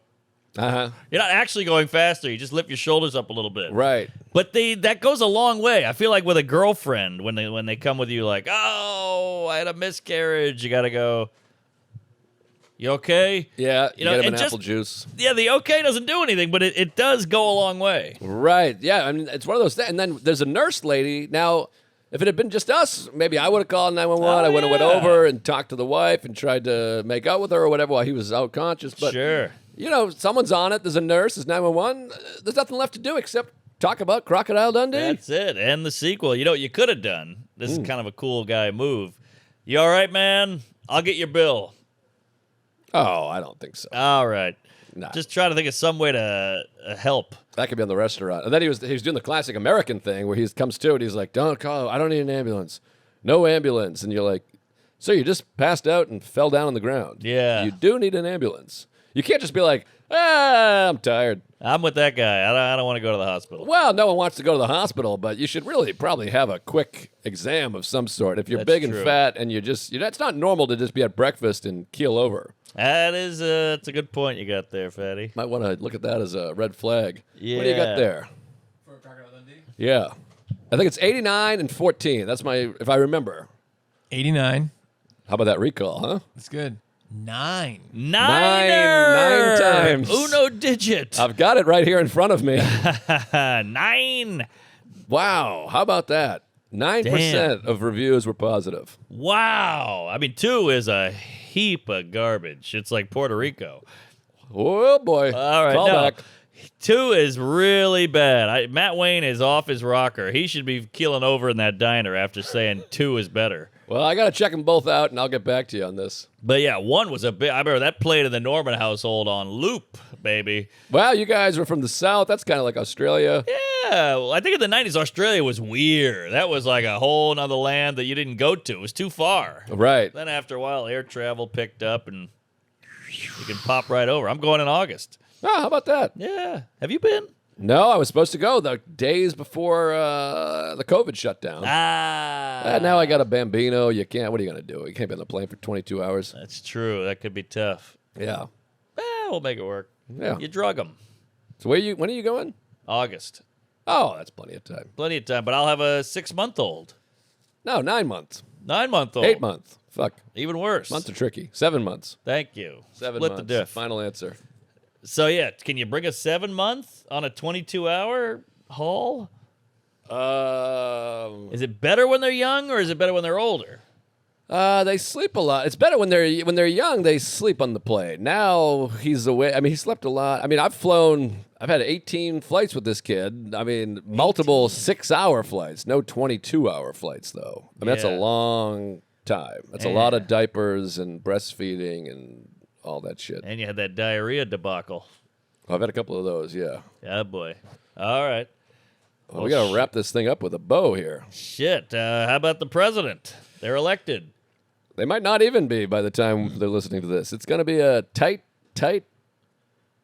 [SPEAKER 1] Uh-huh.
[SPEAKER 2] You're not actually going faster. You just lift your shoulders up a little bit.
[SPEAKER 1] Right.
[SPEAKER 2] But that goes a long way. I feel like with a girlfriend, when they come with you, like, oh, I had a miscarriage, you gotta go. You okay?
[SPEAKER 1] Yeah, you get him
[SPEAKER 2] and
[SPEAKER 1] an
[SPEAKER 2] just-
[SPEAKER 1] apple juice.
[SPEAKER 2] Yeah, the okay doesn't do anything, but it does go a long way.
[SPEAKER 1] Right. Yeah. I mean, it's one of those things. And then there's a nurse lady. Now, if it had been just us, maybe I would have called 911.
[SPEAKER 2] Oh,
[SPEAKER 1] I would have went
[SPEAKER 2] yeah.
[SPEAKER 1] over and talked to the wife and tried to make out with her or whatever while he was out conscious. But,
[SPEAKER 2] Sure.
[SPEAKER 1] someone's on it. There's a nurse. There's 911. There's nothing left to do except talk about Crocodile Dundee?
[SPEAKER 2] That's it. And the sequel. You know what you could have done? This is kind of a cool guy move. You all right, man? I'll get your bill.
[SPEAKER 1] Oh, I don't think so.
[SPEAKER 2] All right.
[SPEAKER 1] Nah.
[SPEAKER 2] Just try to think of some way to help.
[SPEAKER 1] That could be on the restaurant. And then he was doing the classic American thing where he comes to and he's like, don't call, I don't need an ambulance. No ambulance. And you're like, so you just passed out and fell down on the ground.
[SPEAKER 2] Yeah.
[SPEAKER 1] You do need an ambulance. You can't just be like, I'm tired.
[SPEAKER 2] I'm with that guy. I don't want to go to the hospital.
[SPEAKER 1] Well, no one wants to go to the hospital, but you should really probably have a quick exam of some sort. If you're
[SPEAKER 2] That's
[SPEAKER 1] big
[SPEAKER 2] true.
[SPEAKER 1] and fat and it's not normal to just be at breakfast and keel over.
[SPEAKER 2] That is it's a good point you got there, Fatty.
[SPEAKER 1] Might want to look at that as a red flag.
[SPEAKER 2] Yeah.
[SPEAKER 1] What do you got there?
[SPEAKER 4] For Crocodile Dundee?
[SPEAKER 1] Yeah. I think it's 89 and 14. That's if I remember.
[SPEAKER 4] 89.
[SPEAKER 1] How about that recall, huh?
[SPEAKER 4] That's good. 9.
[SPEAKER 2] Nine
[SPEAKER 1] times.
[SPEAKER 2] Uno digit.
[SPEAKER 1] I've got it right here in front of me.
[SPEAKER 2] 9.
[SPEAKER 1] Wow. How about that? 9% of reviews were positive.
[SPEAKER 2] Wow. I mean, 2 is a heap of garbage. It's like Puerto Rico.
[SPEAKER 1] Oh, boy.
[SPEAKER 2] All right.
[SPEAKER 1] Call
[SPEAKER 2] No.
[SPEAKER 1] back.
[SPEAKER 2] 2 is really bad. Matt Wayne is off his rocker. He should be keeling over in that diner after saying 2 is better.
[SPEAKER 1] Well, I got to check them both out, and I'll get back to you on this.
[SPEAKER 2] But yeah, 1 was a bit. I remember that played in the Norman household on loop, baby.
[SPEAKER 1] Well, you guys were from the South. That's kind of like Australia.
[SPEAKER 2] Yeah, well, I think in the 90s, Australia was weird. That was like a whole nother land that you didn't go to. It was too far.
[SPEAKER 1] Right.
[SPEAKER 2] Then after a while, air travel picked up, and you can pop right over. I'm going in August.
[SPEAKER 1] Oh, how about that?
[SPEAKER 2] Yeah. Have you been?
[SPEAKER 1] No, I was supposed to go the days before the COVID shutdown. Now I got a Bambino. You can't. What are you going to do? You can't be on the plane for 22 hours.
[SPEAKER 2] That's true. That could be tough.
[SPEAKER 1] Yeah.
[SPEAKER 2] We'll make it work.
[SPEAKER 1] Yeah.
[SPEAKER 2] You drug them.
[SPEAKER 1] So when are you going?
[SPEAKER 2] August.
[SPEAKER 1] Oh, that's plenty of time.
[SPEAKER 2] Plenty of time, but I'll have a 6-month-old.
[SPEAKER 1] No, 9 months.
[SPEAKER 2] 9-month-old.
[SPEAKER 1] 8 months. Fuck.
[SPEAKER 2] Even worse.
[SPEAKER 1] Months are tricky. 7 months.
[SPEAKER 2] Thank you.
[SPEAKER 1] 7
[SPEAKER 2] Split
[SPEAKER 1] months.
[SPEAKER 2] the diff.
[SPEAKER 1] Final answer.
[SPEAKER 2] So, yeah, can you bring a 7-month on a 22-hour haul? Is it better when they're young or is it better when they're older?
[SPEAKER 1] They sleep a lot. It's better when they're young. They sleep on the plane. Now he's away. I mean, he slept a lot. I mean, I've had 18 flights with this kid. I mean, multiple 6-hour flights. No 22-hour flights though. I mean, that's a
[SPEAKER 2] Yeah.
[SPEAKER 1] long time. That's a lot of diapers and breastfeeding and all that shit.
[SPEAKER 2] And you had that diarrhea debacle.
[SPEAKER 1] I've had a couple of those. Yeah.
[SPEAKER 2] Yeah, boy. All right.
[SPEAKER 1] Well, we gotta wrap this thing up with a bow here.
[SPEAKER 2] Shit. How about the president? They're elected.
[SPEAKER 1] They might not even be by the time they're listening to this. It's gonna be a tight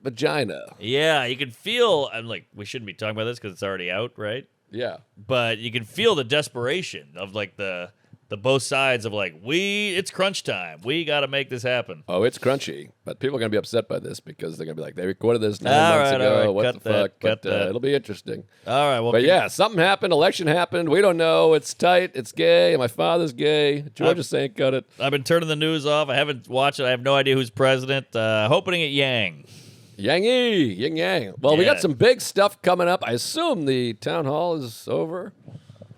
[SPEAKER 1] vagina.
[SPEAKER 2] Yeah, you can feel. I'm like, we shouldn't be talking about this because it's already out, right?
[SPEAKER 1] Yeah.
[SPEAKER 2] But you can feel the desperation of like the both sides of like, it's crunch time. We got to make this happen.
[SPEAKER 1] Oh, it's crunchy, but people are going to be upset by this because they're going to be like, they recorded this 9
[SPEAKER 2] All
[SPEAKER 1] months
[SPEAKER 2] right,
[SPEAKER 1] ago.
[SPEAKER 2] all right,
[SPEAKER 1] What
[SPEAKER 2] cut
[SPEAKER 1] the
[SPEAKER 2] that,
[SPEAKER 1] fuck?
[SPEAKER 2] cut
[SPEAKER 1] But
[SPEAKER 2] that.
[SPEAKER 1] it'll be interesting.
[SPEAKER 2] All right. Well,
[SPEAKER 1] But yeah, something happened. Election happened. We don't know. It's tight. It's gay. My father's gay. Georgia saying cut it.
[SPEAKER 2] I've been turning the news off. I haven't watched it. I have no idea who's president. Hoping at Yang.
[SPEAKER 1] Yang-y, yin-yang. Well, we
[SPEAKER 2] Yeah.
[SPEAKER 1] got some big stuff coming up. I assume the town hall is over.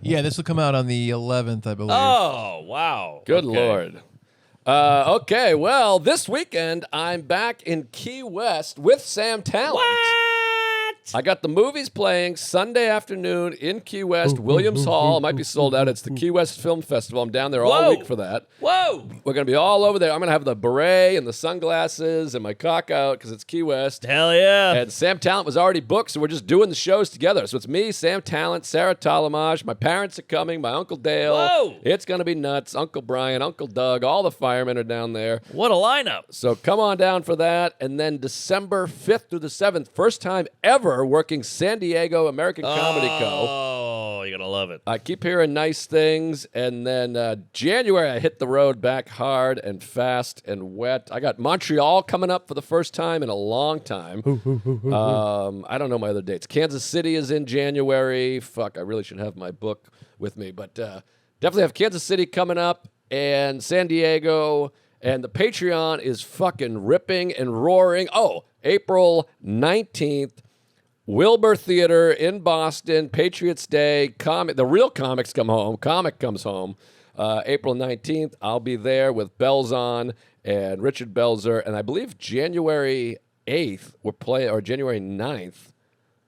[SPEAKER 4] Yeah, this will come out on the 11th, I believe.
[SPEAKER 2] Oh, wow.
[SPEAKER 1] Good
[SPEAKER 2] Okay.
[SPEAKER 1] Lord. Okay, well, this weekend I'm back in Key West with Sam Talent.
[SPEAKER 2] What?
[SPEAKER 1] I got the movies playing Sunday afternoon in Key West, Williams Hall. It might be sold out. It's the Key West Film Festival. I'm down there all
[SPEAKER 2] Whoa.
[SPEAKER 1] week for that.
[SPEAKER 2] Whoa.
[SPEAKER 1] We're going to be all over there. I'm going to have the beret and the sunglasses and my cock out because it's Key West.
[SPEAKER 2] Hell yeah.
[SPEAKER 1] And Sam Talent was already booked, so we're just doing the shows together. So it's me, Sam Talent, Sarah Talamaj. My parents are coming, my Uncle Dale.
[SPEAKER 2] Whoa.
[SPEAKER 1] It's going to be nuts. Uncle Brian, Uncle Doug, all the firemen are down there.
[SPEAKER 2] What a lineup.
[SPEAKER 1] So come on down for that. And then December 5th through the 7th, first time ever working San Diego American Comedy Co.
[SPEAKER 2] Oh, you're going to love it.
[SPEAKER 1] I keep hearing nice things. And then January, I hit the road back hard and fast and wet. I got Montreal coming up for the first time in a long time. I don't know my other dates. Kansas City is in January. Fuck, I really should have my book with me. But definitely have Kansas City coming up and San Diego. And the Patreon is fucking ripping and roaring. Oh, April 19th. Wilbur Theater in Boston, Patriots Day, the real comics come home, comic comes home, April 19th. I'll be there with Bells on and Richard Belzer, and I believe January 8th, or January 9th,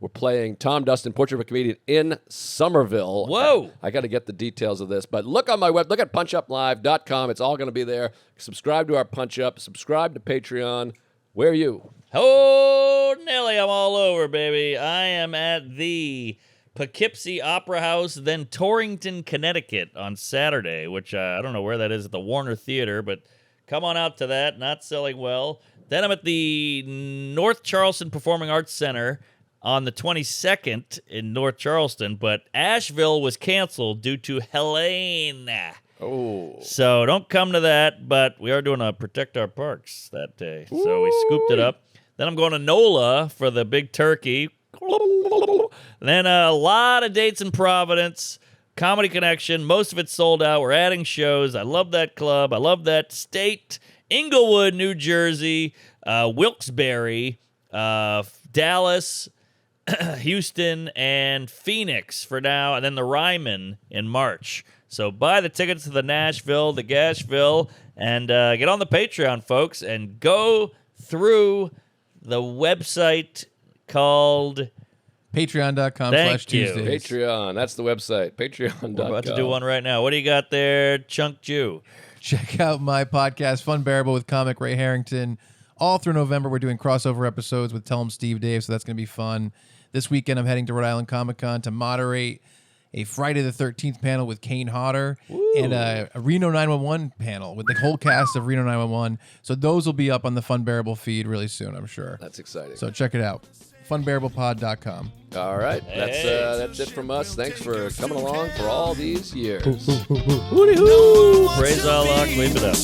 [SPEAKER 1] We're playing Tom Dustin, Portrait of a Comedian in Somerville.
[SPEAKER 2] Whoa.
[SPEAKER 1] I got to get the details of this, but look on my web. Look at punchuplive.com. It's all going to be there. Subscribe to our Punch Up. Subscribe to Patreon. Where are you?
[SPEAKER 2] Oh, Nelly, I'm all over, baby. I am at the Poughkeepsie Opera House, then Torrington, Connecticut on Saturday, which I don't know where that is at the Warner Theater, but come on out to that. Not selling well. Then I'm at the North Charleston Performing Arts Center on the 22nd in North Charleston, but Asheville was canceled due to Helene.
[SPEAKER 1] Oh.
[SPEAKER 2] So don't come to that, but we are doing a Protect Our Parks that day. So we scooped it up. Then I'm going to NOLA for the Big Turkey. Then a lot of dates in Providence. Comedy Connection. Most of it's sold out. We're adding shows. I love that club. I love that state. Inglewood, New Jersey. Wilkes-Barre. Dallas. Houston. And Phoenix for now. And then the Ryman in March. So buy the tickets to the Nashville, the Gashville, and get on the Patreon, folks, and go through the website called
[SPEAKER 4] Patreon.com/Tuesdays.
[SPEAKER 1] Patreon. That's the website. Patreon.com.
[SPEAKER 2] We're about to do one right now. What do you got there, Chunk Jew?
[SPEAKER 4] Check out my podcast, Fun Bearable with comic Ray Harrington. All through November, we're doing crossover episodes with Tell 'em Steve Dave, so that's going to be fun. This weekend, I'm heading to Rhode Island Comic Con to moderate a Friday the 13th panel with Kane Hodder and a Reno 911 panel with the whole cast of Reno 911. So those will be up on the Fun Bearable feed really soon, I'm sure.
[SPEAKER 1] That's exciting.
[SPEAKER 4] So check it out. funbearablepod.com.
[SPEAKER 1] All right. That's it from us. Thanks for coming along for all these years.
[SPEAKER 2] Praise Allah, keep it up.